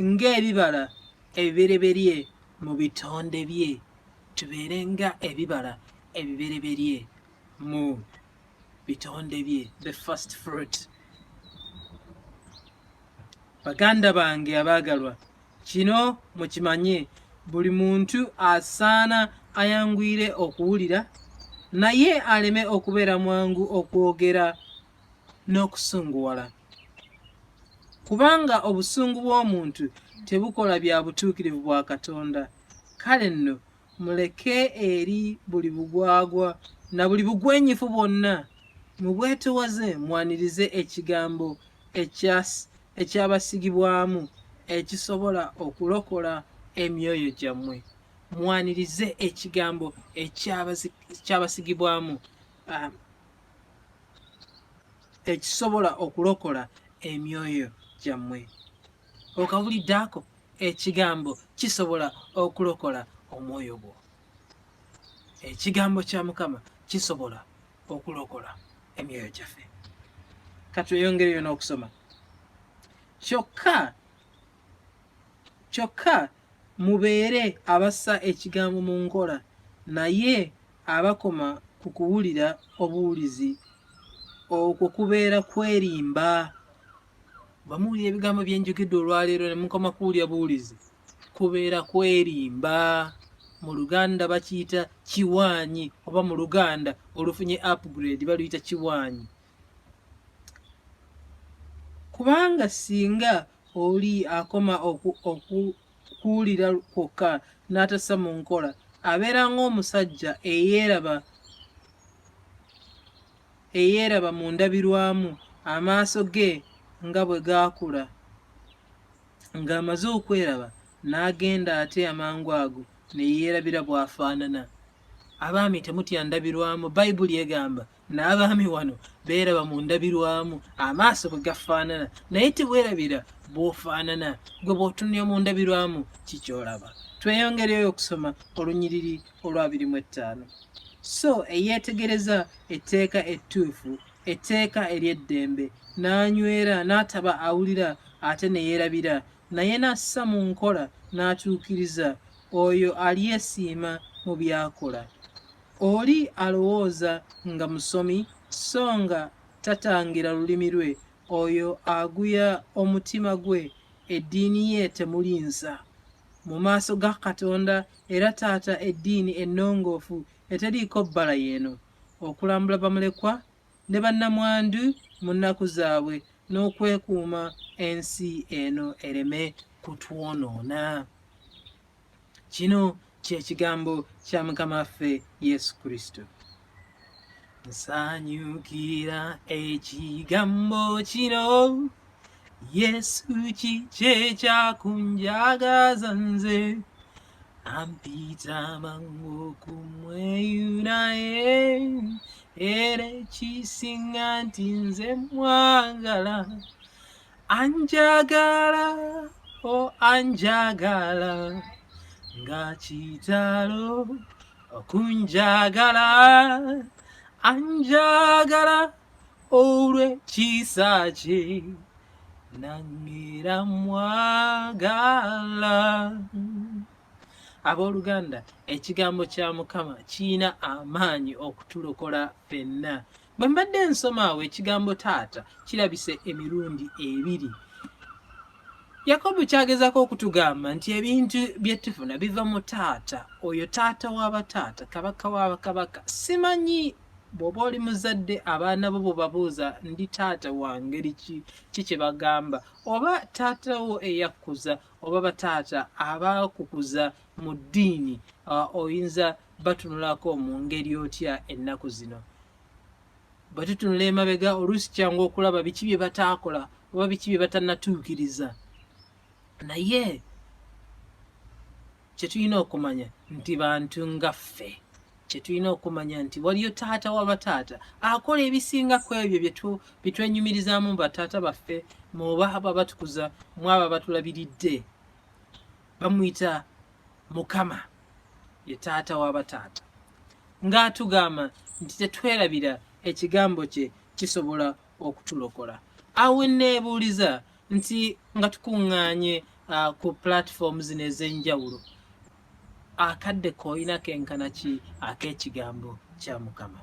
ng'ebibala ebibereberye mu bitonde bye. Tubeere nga ebibala ebibereberye mu bitonde bye, the first fruit. Baganda bange abaagalwa, kino mukimanye, buli muntu asaana ayanguyire okuwulira, naye aleme okubeera mwangu okwogera n'okusunguwala. Kubanga obusungu bw'omuntu tebukola bya butuukirivu bwa Katonda. Kale nno muleke eri buli bugwagwa na buli bugwenyifu bwonna, mubwetowaze mwanirize ekigambo ekyabasigibwamu ekisobola okulokola emyoyo gyammwe. Mwanirize ekigambo ekyabasigibwamu ekisobola okulokola emyoyo gyammwe. Okawulidde ako? Ekigambo kisobola okulokola omwoyo gwo. Ekigambo kya Mukama kisobola okulokola emyoyo gyaffe. Katweyongereyo n'okusoma. Kyokka mubeere abassa ekigambo mu nkola, naye abakoma ku kuwulira obuwulizi, okwo kubeera kwerimba. Bamuwulira ebigambo bye njogedde olwaleero ne mukoma kuwulira buwulizi, kubeera kwerimba. Mu Luganda bakiyita kiwaanyi, oba mu Luganda olufunye upgrade baluyita kiwaanyi. Kubanga singa oli akoma okuwulira kwokka n'atassa mu nkola, abeera ng'omusajja eyeeraba mu ndabirwamu, amaaso ge nga bwe gaakula. Ng'amaze okweraba n'agenda ate amangu ago ne yeerabira bw'afaanana. Abaami temutya ndabirwamu, Bayibuli egamba n'abaami wano beeraba mu ndabirwamu amaaso bwe gafaanana, naye tebwerabira bw'ofaanana. Gwe bw'otunira mu ndabirwamu kikyolaba. Tweyongereyo okusoma olunyiriri olwa 25. So eyeetegereza etteeka ettuufu, etteeka ery'eddembe, n'anywera n'ataba awulira ate ne yeerabira, naye n'assa mu nkola n'atuukiriza, oyo alyesiima mu by'akola. Oli alowooza nga musomi so nga tatangira lulimi lwe, oyo aguya omutima gwe, eddiini ye temulinsa mu maaso ga Katonda, era taata eddiini ennongoofu eteriiko bbala yeeno, okulambula bamulekwa ne bannamwandu mu nnaku zaabwe, n'okwekuuma ensi eno ereme kutwonoona. Kino kye kigambo kya Mukama waffe Yesu Kristo. Nsanyukira ekigambo kino, Yesu kikye kyakunjagaza nze, ampita mangu okumweyu naye, era ekisinga nti nze mwagala, anjagala, anjagala, nga kitalo okunjagala, anjagala olw'ekisa kye, nangera mwagala. Abooluganda, ekigambo kya Mukama kiina amaanyi okutulokola ffenna. Bwe mbadde nsoma awo ekigambo taata kirabise emirundi 2. Yakobo kyagezaako okutugamba nti ebintu bye tufuna biva mu taata, oyo taata w'abataata, kabaka w'abakabaka. Simanyi bw'oba oli muzadde abaana bo bwebabuuza ndi taata wa ngeri ki kye bagamba, oba taata wo eyakkuza oba bataata abaakukuza mu ddiini, oyinza batunulako mu ngeri otya ennaku zino. Bwe tutunula emabega oluusi kyangu okulaba biki bye bataakola oba biki bye batannatuukiriza. Naye kye tulina okumanya nti bantu nga ffe, kye tulina okumanya nti waliyo taata w'abataata akola ebisinga ku ebyo bye twenyumirizaamu mu bataata baffe, mu abo abatukuza, mu abo abatulabiridde. Bamuyita Mukama, ye taata w'abataata, ng'atugamba nti tetwerabira ekigambo kye kisobola okutulokola. Awo neebuuliza nti nga tukuŋŋaanye ku platform zino ez'enjawulo, akadde k'olina kenkana ki ak'ekigambo kya Mukama?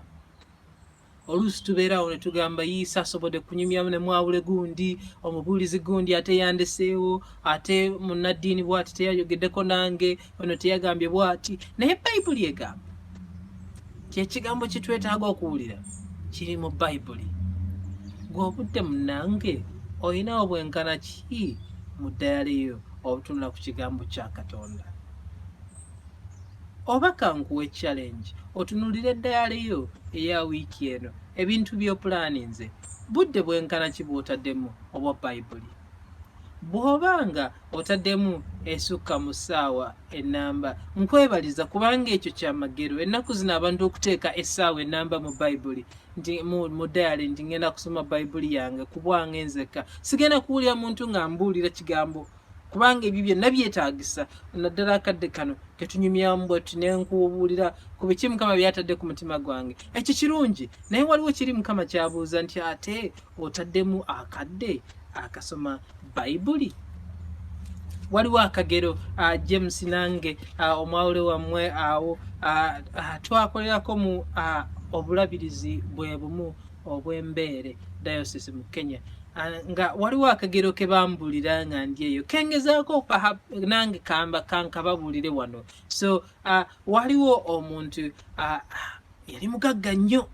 Oluusi tubeerawo ne tugamba yiisa asobodde kunyumyamu ne mwawule gundi, omubulizi gundi ate yandeseewo, ate munnaddiini bw'ati teyayogeddeko nange, ono teyagambye bw'ati. Naye Bayibuli egamba kyekigambo kye twetaaga okuwulira kiri mu Bayibuli. Gw'obudde munnange olinawo bwenkana ki mu ddaala eyo obutunula ku kigambo kya Katonda? Oba kankuwa challenge, otunulire eddaala eyo eya wiiki eno, ebintu by'opulaaninze, budde bwenkana ki bw'otaddemu obwa Bayibuli? Bw'obanga otaddemu esukka mu ssaawa ennamba, nkwebaliza kubanga ekyo kyamagero. Ennaku zino abantu okuteeka essaawa ennamba mu Bayibuli, nti mu ddaala nti ngenda kusoma Bayibuli yange ku bwange nzekka, sigenda kuwulira muntu ng'ambuulira kigambo kubanga ebyo byonna byetaagisa naddala akadde kano ketunyumyamu bwetu nenkubuulira ku biki Mukama byatadde ku mutima gwange. Ekyo kirungi, naye waliwo kiri Mukama kyabuuza nti ate otaddemu akadde akasoma Bayibuli? Waliwo akagero James nange omwawule wammwe awo twakolerako mu obulabirizi bwe bumu obw'embeere diocese mu Kenya, nga waliwo akagero ke bambulira nga ndi eyo kengezaako nange kankababuulire wano. So waliwo omuntu yali mugagga nnyo,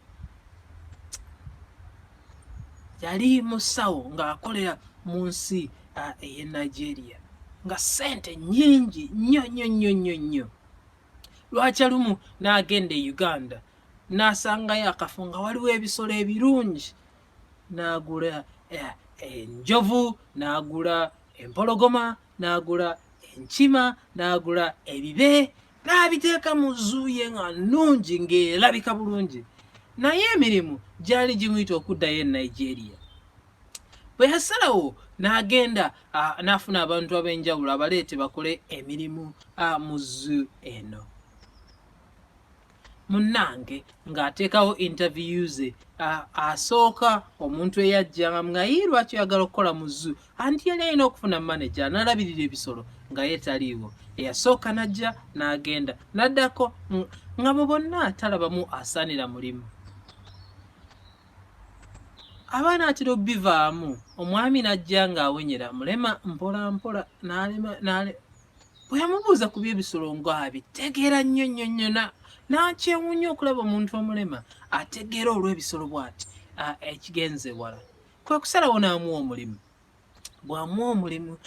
yali musawo ng'akolera mu nsi ey'e Nigeria, nga sente nnyingi nnyo nnyo nnyo nnyo nnyo. Lwakya lumu n'agenda e Uganda n'asangayo akafo nga waliwo ebisolo ebirungi, n'agula enjovu, n'agula empologoma, n'agula enkima, n'agula ebibe, n'abiteeka mu zuuye nga nnungi ng'erabika bulungi. Naye emirimu gyali gimuyita okuddayo e Nigeria. Bwe yasalawo n'agenda n'afuna abantu ab'enjawulo abaleete bakole emirimu mu zoo eno. Munnange ng'ateekawo interview ze, asooka omuntu eyajja nga ye lwaki oyagala okukola mu zoo, anti yali alina okufuna manager n'alabirira ebisolo nga yeetaliiwo. Eyasooka n'ajja n'agenda n'addako nga mu bonna talabamu asaanira mulimu. Abaana atera obbivaamu, omwami n'ajja ng'awenyera mulema mpola mpola n'alema. Bwe yamubuuza ku by'ebisolo ng'abitegeera nnyo nnyo nnyo, n'akyewuunya okulaba omuntu omulema ategeera olw'ebisolo bw'ati ekigenze wala. Kwe kusalawo n'amuwa omulimu. Bw'amuwa omulimu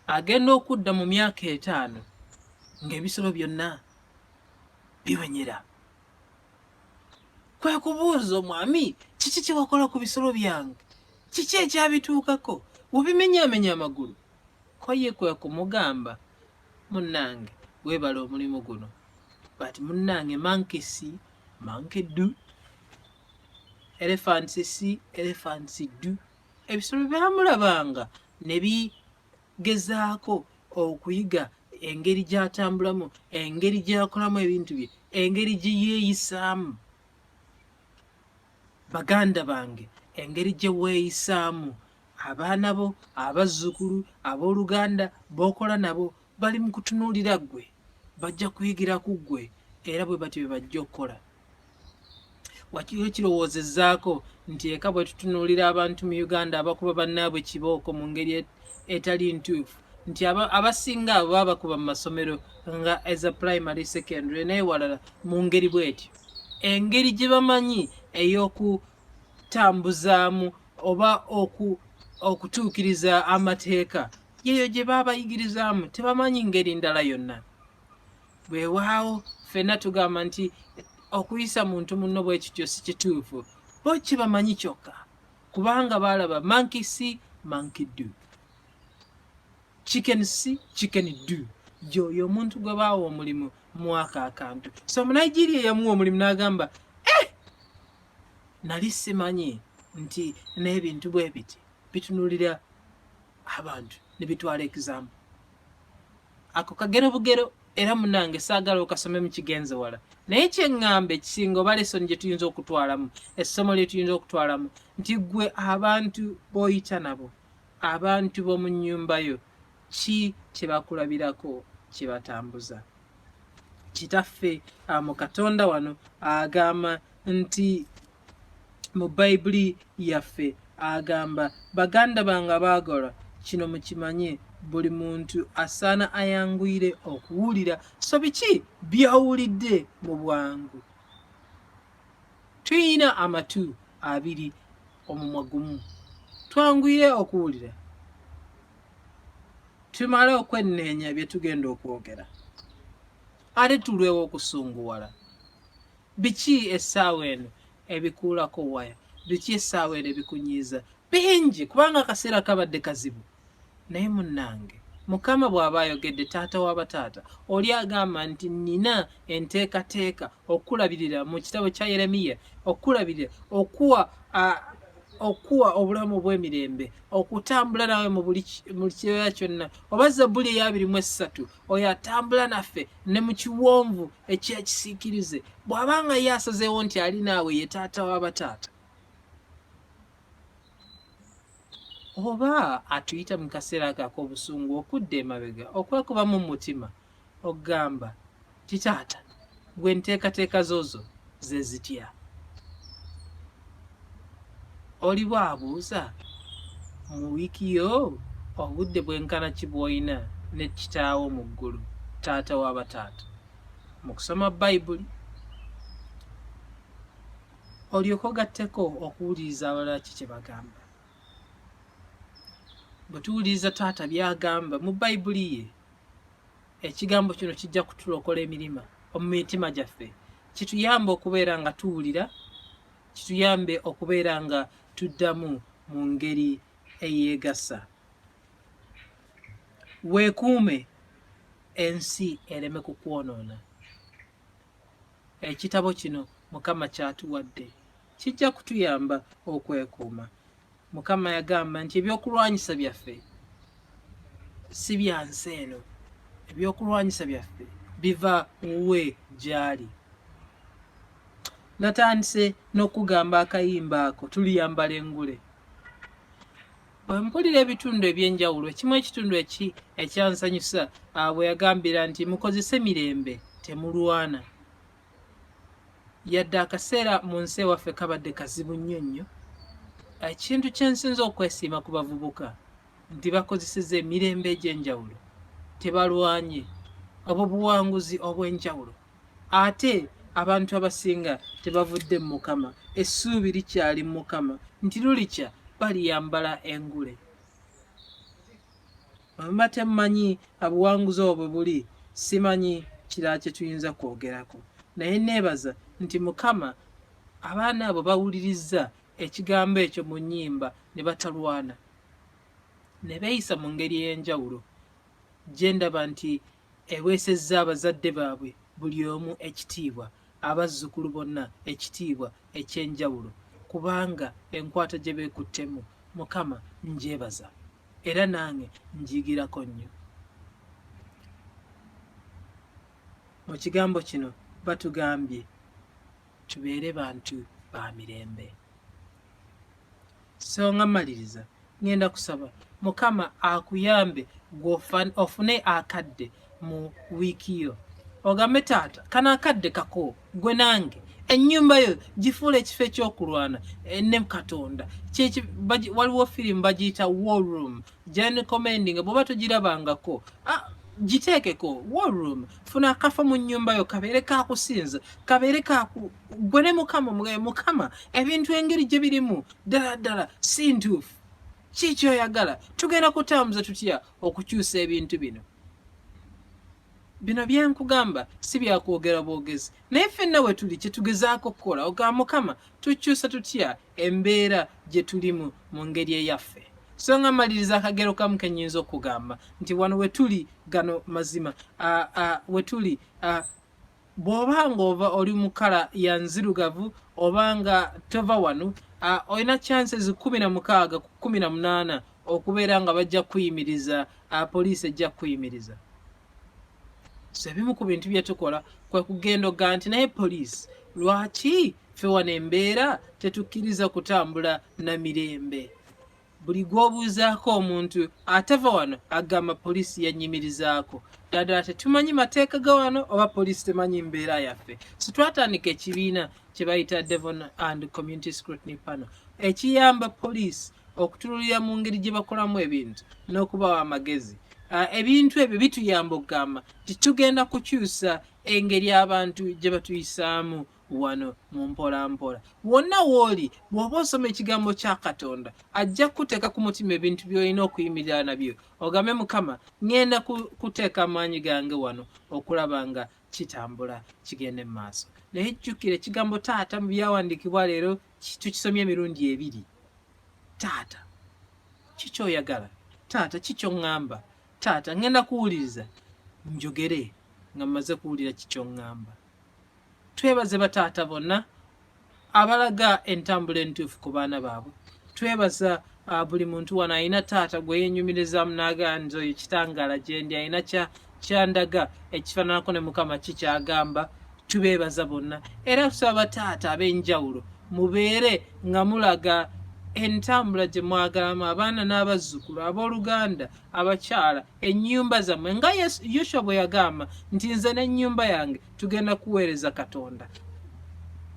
agenda okudda mu myaka 5 ng'ebisolo byonna biwenyera. Kwe kubuuza omwami, kiki kye wakola ku bisolo byange? Kiki ekyabituukako? Wabimenyaamenya amagulu? Ko ye kwe kumugamba, munnange weebala omulimu guno, but munnange monkey si, monkey do, elephant si, elephant do. Ebisolo byamulabanga ne bigezaako okuyiga engeri gy'atambulamu, engeri gy'akolamu ebintu bye, engeri gye yeeyisaamu. Baganda bange, engeri gye weeyisaamu, abaana bo, abazzukulu, ab'Oluganda b'okola nabo bali mu kutunuulira ggwe, bajja kuyigira ku ggwe, era bwe batyo bye bajja okukola. Wakiro kirowoozezzaako nti eka bwe tutunuulira abantu mu Uganda abakuba bannaabwe kibooko mu ngeri etali ntuufu, nti abasinga abo baba bakuba mu masomero nga eza primary secondary, naye walala mu ngeri bw'etyo. Engeri gye bamanyi ey'okutambuzaamu oba okutuukiriza amateeka yeyo gye baabayigirizaamu, tebamanyi ngeri ndala yonna. Bwewaawo ffenna tugamba nti okuyisa muntu munno bwe kityo si kituufu, bo kye bamanyi kyokka, kubanga baalaba monkey si, monkey do, chicken si, chicken do. Gy'oyo omuntu gwe baawa omulimu mwaka akantu. So mu Nigeria yamuwa omulimu n'agamba, nali simanyi nti n'ebintu bwe biti bitunuulira abantu ne bitwala exam. Ako kagero bugero, era munnange saagala okasome mu kigenze wala. Naye kyeŋŋamba ekisinga oba lesoni gye tuyinza okutwalamu, essomo lye tuyinza okutwalamu, nti ggwe abantu b'oyita nabo, abantu b'omu nnyumba yo, ki kye bakulabirako kye batambuza? Kitaffe mu Katonda wano agamba nti mu Bayibuli yaffe agamba, baganda bange abaagalwa, kino mukimanye, buli muntu asaana ayanguyire okuwulira. So biki by'owulidde mu bwangu? Tuyina amatu 2, omumwa gumu. Twanguyire okuwulira, tumale okwenneenya bye tugenda okwogera, ate tulwewo okusunguwala. Biki essaawa eno ebikuulako waya? Biki essaawa eno ebikunyiiza? Bingi, kubanga akaseera kabadde kazibu. Naye munnange, Mukama bw'aba ayogedde, taata w'abataata, oli agamba nti nina enteekateeka okulabirira mu kitabo kya Yeremiya, okulabirira okuwa okuwa obulamu obw'emirembe okutambula nawe mu kibeera kyonna oba Zabbuli eya 23 oyo atambula naffe ne mu kiwonvu ekyekisiikirize bw'abanga ye asazeewo nti ali naawe ye taata w'abataata oba atuyita mu kaseera ak'obusungu okudda emabega okwekubamu mu mutima okugamba ti taata gwe nteekateeka zoozo ze zitya oli bw'abuuza mu wiiki yo obudde bwenkana ki bw'olina ne kitaawo mu ggulu taata w'abataata mu kusoma bayibuli olyoke ogatteko okuwuliriza abalala ki kye bagamba bwe tuwuliriza taata by'agamba mu bayibuli ye ekigambo kino kijja kutulokola mu mitima gyaffe kituyambe okubeera nga tuwulira kituyambe okubeera nga tuddamu mu ngeri eyeegasa weekuume ensi ereme kukwonoona ekitabo kino Mukama kyatuwadde kijja kutuyamba okwekuuma Mukama yagamba nti ebyokulwanyisa byaffe si bya nsi eno ebyokulwanyisa byaffe biva wuwe gy'ali natandise n'okugamba akayimba ako tuliyambala engule bwe mpulira ebitundu eby'enjawulo ekimu ekitundu ekyansanyusa bwe yagambira nti mukozese mirembe temulwana yadde akaseera mu nsi ewaffe kabadde kazibu nnyo ekintu kye nsinza okwesiima ku bavubuka nti bakozeseza emirembe egy'enjawulo tebalwanye obuwanguzi obw'enjawulo ate abantu abasinga tebavudde mu Mukama essuubi likyali mu Mukama nti lulikya baliyambala engule bwe temumanyi obuwanguzi obwo buli simanyi kirala kye tuyinza kwogerako naye neebaza nti Mukama abaana abo bawuliriza ekigambo ekyo mu nnyimba ne batalwana ne beeyisa mu ngeri ey'enjawulo gye ndaba nti eweesezza abazadde baabwe buli omu ekitiibwa abazzukulu bonna ekitiibwa eky'enjawulo kubanga enkwata gye beekuttemu Mukama njeebaza era nange njigirako nnyo mu kigambo kino batugambye tubeere bantu ba mirembe so nga maliriza ngenda kusaba Mukama akuyambe ofune akadde mu wiiki yo ogambe taata kana akadde kako gwe nange ennyumba yo gifuula ekifo ekyokulwana ne Katonda waliwo firimu bagiyita war room Gen Commanding bw'oba togirabangako giteekeko war room funa akafo mu nnyumba yo kabeere kakusinza kabeere gwe ne Mukama ebintu engeri gye birimu ddala ddala si ntuufu kikyoyagala tugenda kutambuza tutya okukyusa ebintu bino byenkugamba si byakwogera bwogezi naye ffenna we tuli kye tugezaako kukola ogamba Mukama tukyusa tutya embeera gye tulimu mu ngeri eyaffe so nga maliriza akagero kamu ke nnyinza okugamba nti wano we tuli gano mazima we tuli bw'obanga ova oli mu kala ya nzirugavu obanga tova wano olina chances 16 ku 18 okubeera nga bajja kuyimiriza poliisi ejja kuyimiriza so ebimu ku bintu bye tukola kwe kugenda oga nti naye poliisi lwaki ffe wano embeera tetukkiriza kutambula na mirembe buli gw'obuuzaako omuntu atava wano agamba poliisi yannyimirizaako ddala tetumanyi mateeka ga wano oba poliisi temanyi mbeera yaffe so twatandika ekibiina kye bayita Devon and Community Scrutiny Panel ekiyamba poliisi okutululira mu ngeri gye bakolamu ebintu n'okubawa amagezi ebintu ebyo bituyamba okugamba titugenda kukyusa engeri abantu gye batuyisaamu wano mu mpolampola wonna wooli bw'oba osoma ekigambo kya Katonda ajja kuteeka ku mutima ebintu by'olina okuyimirira nabyo ogambe Mukama ngenda kuteeka amaanyi gange wano okulaba nga kitambula kigende mu maaso naye jjukira ekigambo taata mu byawandiikibwa leero tukisomye emirundi 2 taata kikyoyagala taata kikyoŋŋamba taata ngenda kuwuliriza njogere nga mmaze kuwulira kikyoŋŋamba twebaze bataata bonna abalaga entambula entuufu ku baana baabwe twebaza buli muntu wano alina taata gwe yenyumirizamu n'agamba nti oyo kitangaala gyendi alina kyandaga ekifaananako ne mukama kikyagamba. Tubeebaza bonna era tusaba taata ab'enjawulo mubeere nga mulaga entambula gye mwagalamu abaana n'abazzukulu abooluganda abakyala ennyumba zammwe nga Yoshua bwe yagamba nti nze n'ennyumba yange tugenda kuweereza Katonda.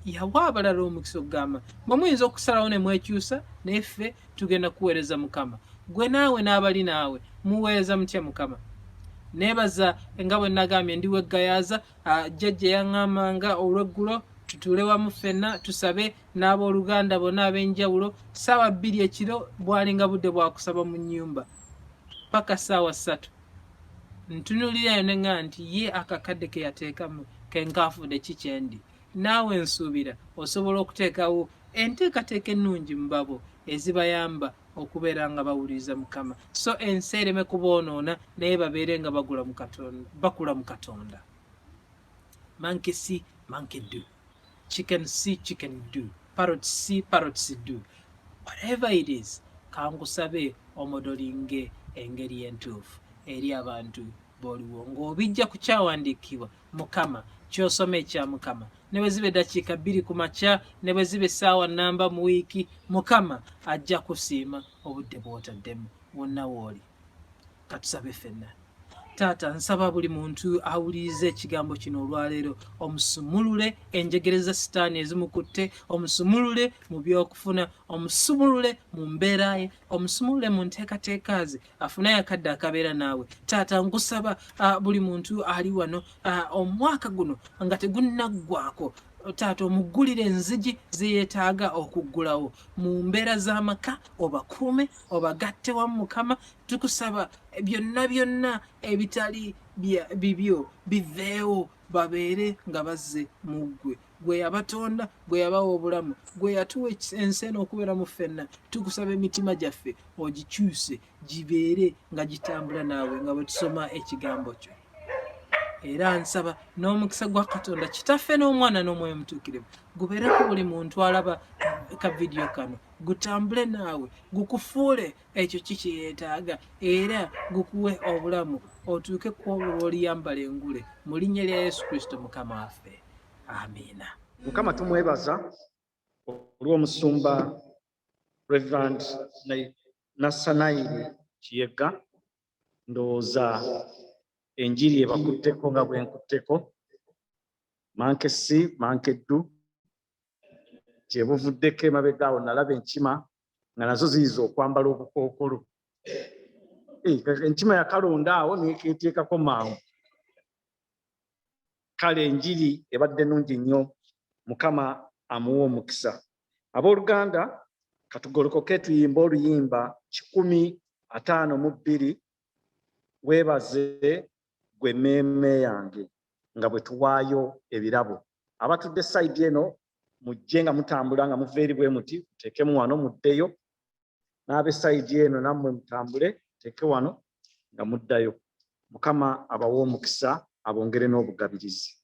Yawa abalala omukisa okugamba mwe muyinza okusalawo ne mwekyusa naye ffe tugenda kuweereza Mukama. Gwe naawe n'abali naawe muweereza mutya Mukama? Neebaza nga bwe nagambye ndiwe gayaaza jjajja yaŋŋambanga olweggulo tutuule wamu ffenna tusabe n'abooluganda bonna ab'enjawulo. Ssaawa 2 ekiro bwalinga budde bwa kusaba mu nnyumba paka ssaawa 3. Ntunulirayo ne ŋŋamba nti ye akakadde ke yateekamu kenkaafudde kikyendi. Naawe nsuubira osobola okuteekawo enteekateeka ennungi mu babo ezibayamba okubeera nga bawuliriza Mukama. So ensi ereme kuboonoona naye babeere nga bakula mu Katonda. Monkey see, monkey do. Chicken see, chicken do. Parrot see, parrots do. Whatever it is, kangusabe omodolinge engeri entuufu eri abantu b'oliwo ng'obijja ku kyawandiikibwa Mukama ky'osoma ekya Mukama. Ne bwe ziba eddakiika 2 ku makya ne bwe ziba essaawa nnamba mu wiiki, Mukama ajja kusiima obudde bw'otaddemu wonna w'oli. Katusabe ffenna. Taata, nsaba buli muntu awuliriza ekigambo kino olwaleero omusumulule enjegere za sitaani ezimukutte, omusumulule mu byokufuna, omusumulule mu mbeera ye, omusumulule mu nteekateeka ze, afune akadde akabeera naawe. Taata, nkusaba buli muntu ali wano omwaka guno nga tegunnaggwako, Taata omuggulire enzigi zeyeetaaga okuggulawo mu mbeera z'amaka, obakuume obagatte wamu Mukama. Tukusaba byonna ebitali bibyo biveewo, babeere nga bazze mu ggwe, gwe yabatonda, gwe yabawa obulamu, gwe yatuwa ensi eno okubeera mu ffenna. Tukusaba emitima gyaffe ogikyuse gibeere nga gitambula naawe nga bwe tusoma ekigambo kyo. Era nsaba n'omukisa gwa Katonda Kitaffe n'Omwana n'Omwoyo Omutuukirivu gubeereko buli muntu alaba ka vidiyo kano, gutambule naawe, gukufuule ekyo kikiyeetaaga era gukuwe obulamu otuuke ku olwo lw'oliyambala engule mu linnya lya Yesu Kristo Mukama waffe. Amiina. Mukama tumwebaza olw'omusumba Revd Nassanairi Kiyaga. Ndowooza enjiri ebakutteko nga bwenkutteko. Manke si manke ddu gyebuvuddeko emabega awo nalaba enkima nga nazo ziyiza okwambala obukookolo. Enkima yakalonda awo neketeekako mangu. Kale enjiri ebadde nnungi nnyo. Mukama amuwa omukisa. Abooluganda katugolokoke tuyimba oluyimba 152 weebaze gwe mmeeme yange nga bwe tuwaayo ebirabo. Abatudde sayidi eno mujje nga mutambula nga muva eri bwe muti muteekemu wano muddeyo, n'abe sayidi eno nammwe mutambule teeke wano nga muddayo. Mukama abawe omukisa abongere n'obugabirizi.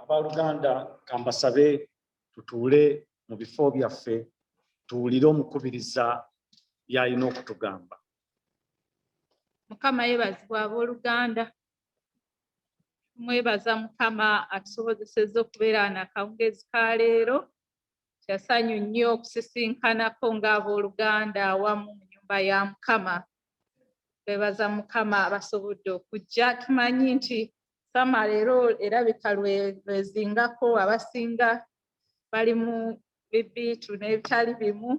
Abaluganda kambasabe tutuule mu bifo byaffe tuwulire omukubiriza by'alina okutugamba. Mukama yeebazibwa abooluganda. Mwebaza Mukama atusobozesezza okubeera n'akawungezi ka leero. Kyasanyu nnyo okusisinkanako ng'abooluganda awamu mu nnyumba ya Mukama. Twebaza Mukama abasobodde okujja. Tumanyi nti sama leero erabika lwezingako, abasinga bali mu bibiitu n'ebitali bimu.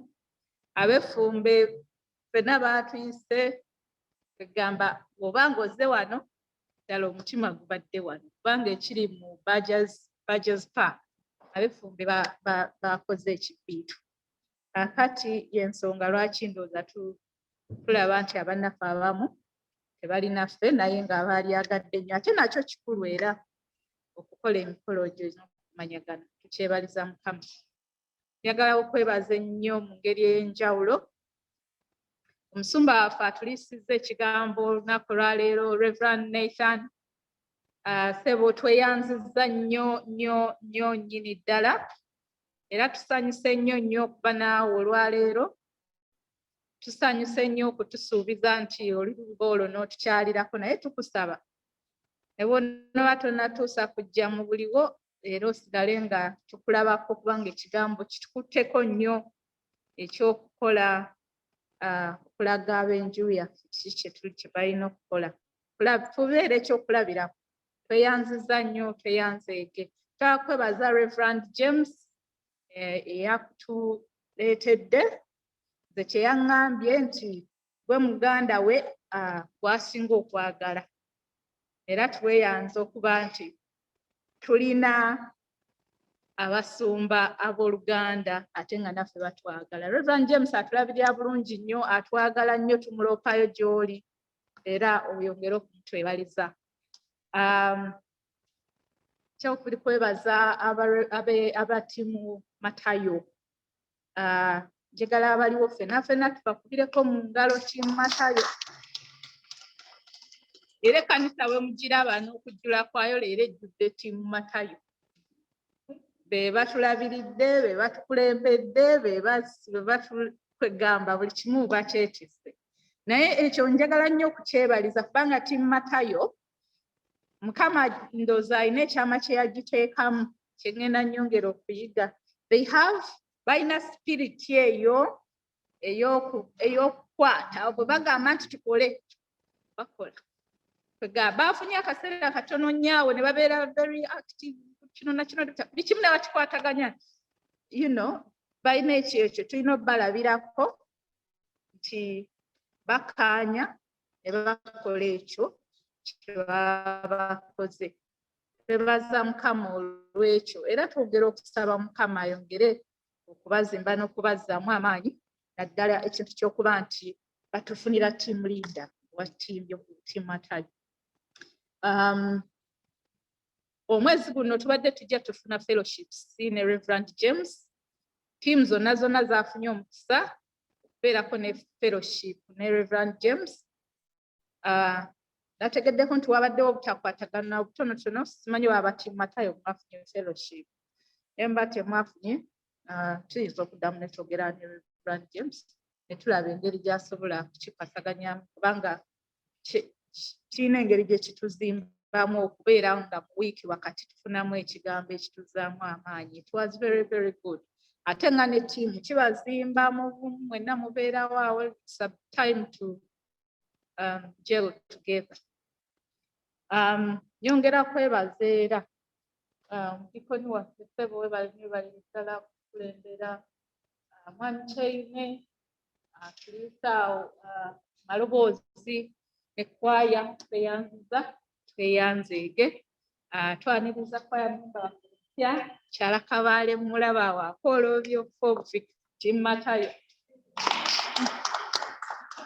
Ab'effumbe ffenna baatuyise egamba bw'oba ng'ozze wano ddala omutima gubadde wano, kubanga ekiri mu Badgers Park ab'effumbe bakoze ekibiitu. Kaakati y'ensonga lwaki ndowooza tulaba nti abannaffe abamu tebalinaffe naye ng'abaalyagadde nnyo, ate nakyo kikulu era okukola emikolo gyo n'okumanyagana. Tukyebaliza Mukama. Njagala okwebaza ennyo mu ngeri ey'enjawulo omusumba waffe atuliisizza ekigambo olunaku olwaleero, Revd Nathan. Ssebo tweyanzizza nnyo nnyini ddala era tusanyuse nnyo okuba naawe olwaleero. Tusanyuse nnyo okutusuubiza nti olubuga olwo n'otukyalirako, naye tukusaba ne bw'onaba tonnatuusa kujja mu buliwo era osigale nga tukulabako, kubanga ekigambo kitukutteko nnyo eky'okukola okulaga ab'enju yaffe kiki kye balina okukola. Tubeere ekyokulabirako. Tweyanziza nnyo, tweyanzeege. Twakwebaza Revd James eyakutuleetedde. Nze kye yaŋŋambye nti gwe muganda we gwasinga okwagala, era tweyanza okuba nti tulina abasumba abooluganda ate nga naffe batwagala. Revd James atulabirira bulungi nnyo, atwagala nnyo, tumuloopayo gy'oli era oyongere okumutwebaliza. Kyokuli kwebaza abatiimu Matayo. Njagala abaliwo ffenna tubakubireko mu ngalo ttiimu Matayo. Era Ekkanisa bwe mugiraba n'okujjula kwayo leero ejjudde ttiimu Matayo. Be batulabiridde, be batukulembedde, be batugamba buli kimu bakyetisse. Naye ekyo njagala nnyo okukyebaliza kubanga ttiimu Matayo Mukama ndowooza alina ekyama kye yagiteekamu kye ŋŋenda nnyongera okuyiga. Balina sipiriti eyo ey'okukwata. Bwe bagamba nti tukole, bakola. Baafunye akaseera katono nnyo ne babeera very active. Kino nakino buli kimu ne bakikwataganya. Balina ekyo tulina obbalabirako nti bakaanya ne bakola ekyo kye baba bakoze. Twebaza Mukama olw'ekyo era twongera okusaba Mukama ayongere okubazimba n'okubazzamu amaanyi, naddala ekintu ky'okuba nti batufunira ttiimu leader wa ttiimu Matayo. Omwezi guno tubadde tujja tufuna fellowships ne Revd James. Ttiimu zonna zaafunye omukisa okubeerako ne fellowship ne Revd James. Nategeddeko nti wabaddewo obutakwatagana butonotono, simanyi waba ttiimu Matayo mwafunye fellowship. Emba temwafunye, tuyinza okuddamu ne twogera ne Revd James ne tulaba engeri gy'asobola kukikwataganyamu kubanga kirina engeri gye kituzimba tuzimbamu okubeera nga mu wiiki wakati tufunamu ekigambo ekituzaamu amaanyi. It was very, very good. Ate nga ne ttiimu kibazimba mwenna mubeerawo awo, it's a time to gel together. Nyongera kwebaza era dikoni waffe ffebo webali ddala kukulembera mwami Kyaine Kristo maloboozi ekwaya tweyanzeege twaniriza kwaya memba ya Kyala Kabaale mulaba wakoolobyo Tim Matayo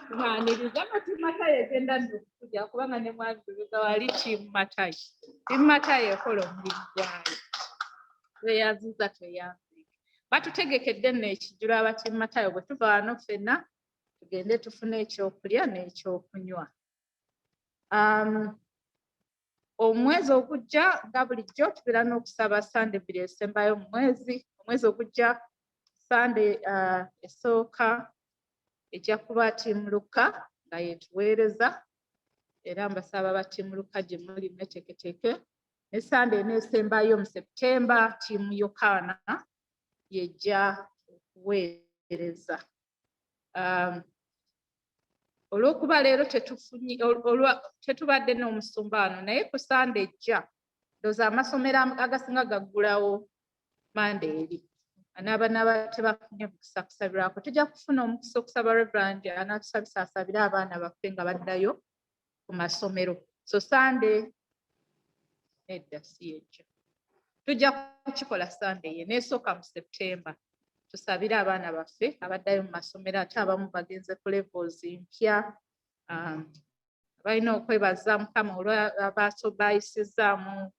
twaniriza Tim Matayo egenda nokujja kubanga ne mwanjubiza wali Tim Matayo ekola omulimu gwayo tweyanzeege batutegekedde nno ekijjulo aba Tim Matayo bwe tuva wano ffenna tugende tufune ekyokulya n'ekyokunywa. Omwezi ogujja nga bulijjo tubeera n'okusaba Sande bbiri esembayo mu omwezi ogujja Sande esooka ejja kuba Timmuluka nga yetuweereza era mbasaba ba Timmuluka gye muli mweteeketeeke, ne Sande eneesembayo mu Septemba ttiimu Yokaana yejja okuweereza. Olw'okuba leero tetubadde n'omusumba wano naye ku Sande ejja ndowooza amasomero agasinga gaggulawo Mande eri anaaba tebafunye mukisa kusabirwako. Tujja kufuna omukisa okusaba Revd anaatusabisa asabire abaana baffe nga baddayo ku masomero. So Sande nedda si yejja. Tujja kukikola Sande ye n'esooka mu Septemba tusabire abaana baffe abaddayo mu masomero ate abamu bagenze ku levels mpya. Balina okwebaza Mukama olw'abayisizaamu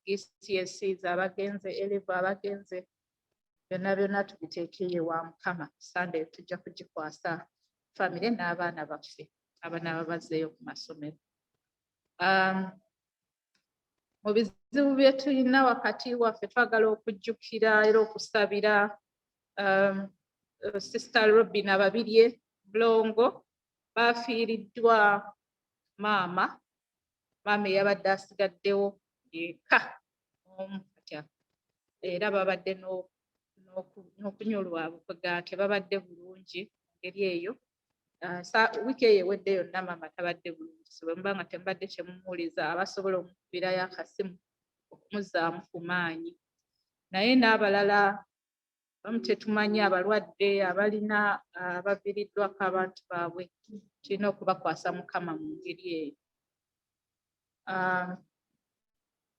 GCSEs abagenze A-level abagenze byonna tubiteekeye wa Mukama. Sande tujja kugikwasa famire n'abaana baffe abanaaba bazzeeyo ku masomero. Mu bizibu bye tulina wakati waffe twagala okujjukira era okusabira Sister Robin Ababirye Bulongo baafiiriddwa maama eyabadde asigaddewo yekka era babadde n'okunyolwa bukega tebabadde bulungi ngeri eyo. Wiiki eyo ewedde yonna maama tabadde bulungi, so bwe muba nga temubadde kyemumuwuliza abasobola omukubirayo akasimu okumuzzaamu ku maanyi. Naye n'abalala bamu tetumanyi abalwadde abalina abaviiriddwako abantu baabwe tulina okubakwasa Mukama mu ngeri eyo.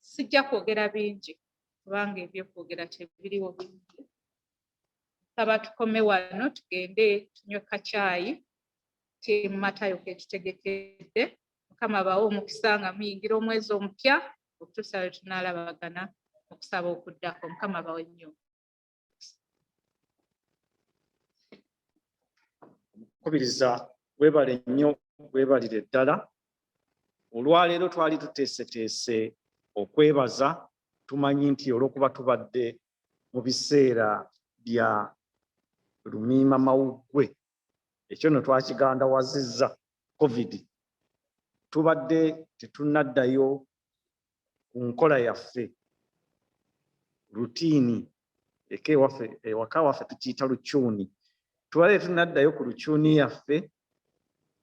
Sijja kwogera bingi kubanga ebyokwogera tebiriwo bingi. Nsaba tukome wano tugende tunywe kacaayi Tim Matayo ketitegekedde. Mukama bawe omukisa nga muyingira omwezi omupya okutuusa lwe tunaalabagana okusaba okuddako. Mukama bawe nnyo. Kubiriza webale nnyo webalire ddala. Olwaleero twali tuteeseteese okwebaza, tumanyi nti olw'okuba tubadde mu biseera bya lumiima mawuggwe, ekyo no twakigandawazizza COVID, tubadde tetunnaddayo ku nkola yaffe rutiini ewaka waffe tukiyita lukyuni. Tubadde tetunnaddayo ku lukyuni yaffe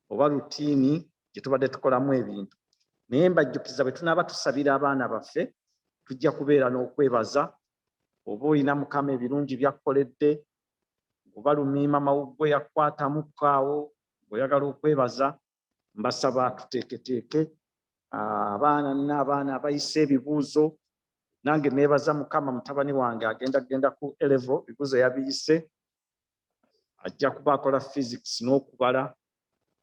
oba rutiini gye tubadde tukolamu ebintu. Naye mbajjukiza bwe tunaaba tusabira abaana baffe tujja kubeera n'okwebaza. Oba olina Mukama ebirungi byakkoledde, oba lumiima mawuggwe yakwatamuko awo oyagala okwebaza, mbasaba tuteeketeeke abaana abayise ebibuuzo. Nange neebaza Mukama mutabani wange agenda ku A-level, ebibuuzo yabiyise, ajja kuba akola physics n'okubala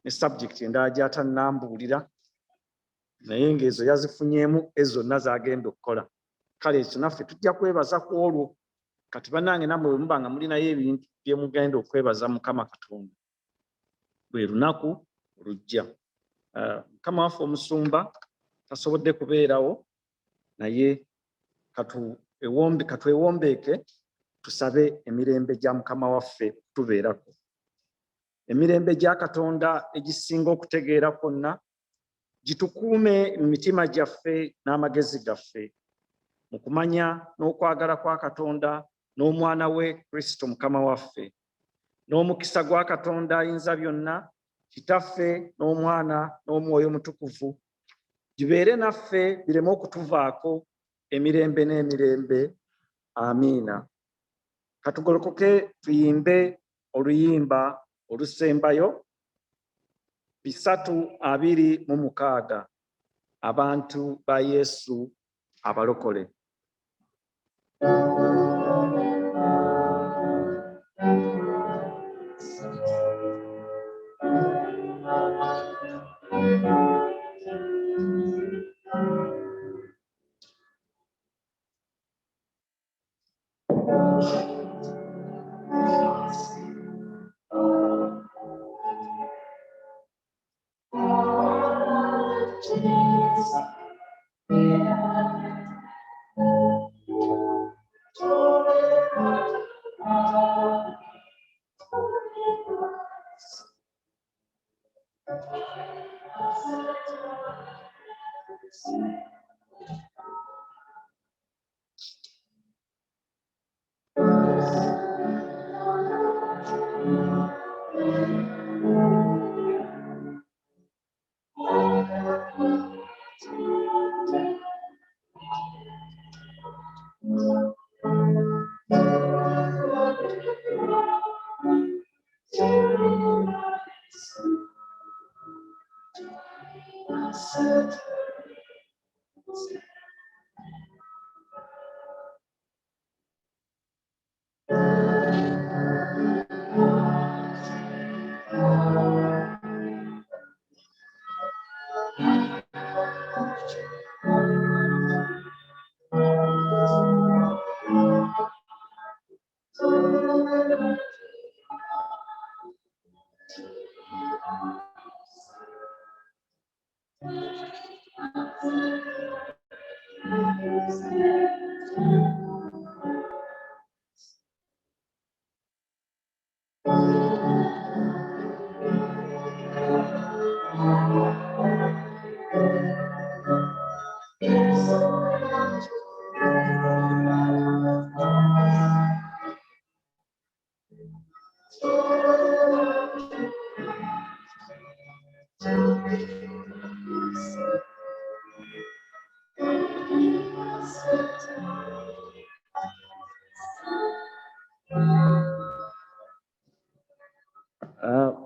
ne subject endala gy'atannambuulira, naye ng'ezo yazifunyeemu ezo zonna z'agenda okukola. Kale ekyo naffe tujja kwebaza ku olwo. Kati bannange nammwe bwe muba nga mulinayo ebintu bye mugenda okwebaza Mukama Katonda, lwe lunaku olujja. Mukama waffe omusumba tasobodde kubeerawo, naye katwewombeeke tusabe emirembe gya Mukama waffe tubeerako. Emirembe gya Katonda egisinga okutegeera kwonna gitukuume mu mitima gyaffe n'amagezi gaffe mu kumanya n'okwagala kwa Katonda n'omwana we Kristo Mukama waffe, n'omukisa gwa Katonda ayinza byonna, Kitaffe n'Omwana n'Omwoyo Omutukuvu gibeere naffe, bireme okutuvaako emirembe n'emirembe. Amiina. Katugolokoke tuyimbe oluyimba olusembayo 326, abantu ba Yesu abalokole.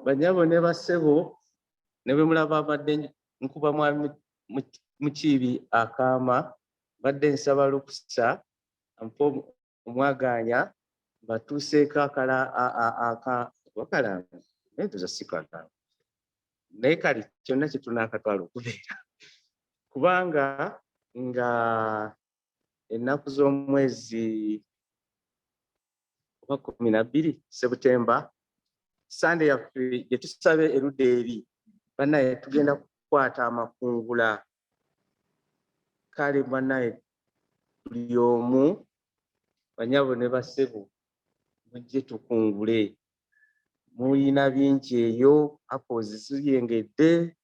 Banyabo ne bassebo ne bwe mulaba abadde nkuba mu kibi akaama, badde nsaba lukusa ampa omwaganya batuuseeko wakalanga naye tuza sikakanga naye kale kyonna kye tunaakatwala okubeera kubanga nga ennaku z'omwezi oba 12 Septemba Sunday yaffe gye tusabe erudda eri bannaye tugenda kukwata amakungula. Kale bannaye buli omu banyabo ne bassebo mujje tukungule. Muyina bingi eyo, apples ziyengedde,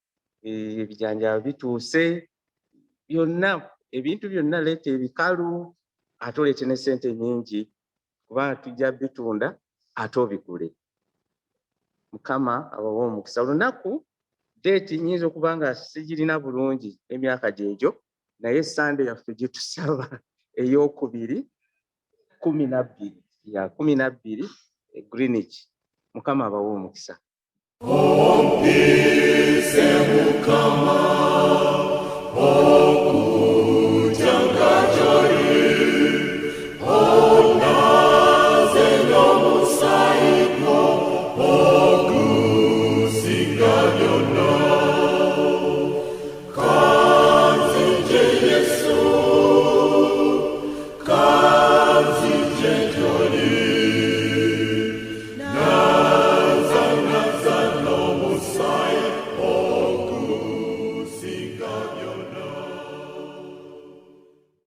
ebijanjaalo bituuse, byonna ebintu byonna leeta ebikalu ate oleete ne ssente nnyingi kubanga tujja bitunda ate obigule. Mukama abawa omukisa. Olunaku deeti nnyinza okuba nga sigirina bulungi emyaka gyegyo, naye Sunday yaffe gye tusaba ey'okubiri 12 Greenwich. Mukama abawa omukisa. Ompise Mukama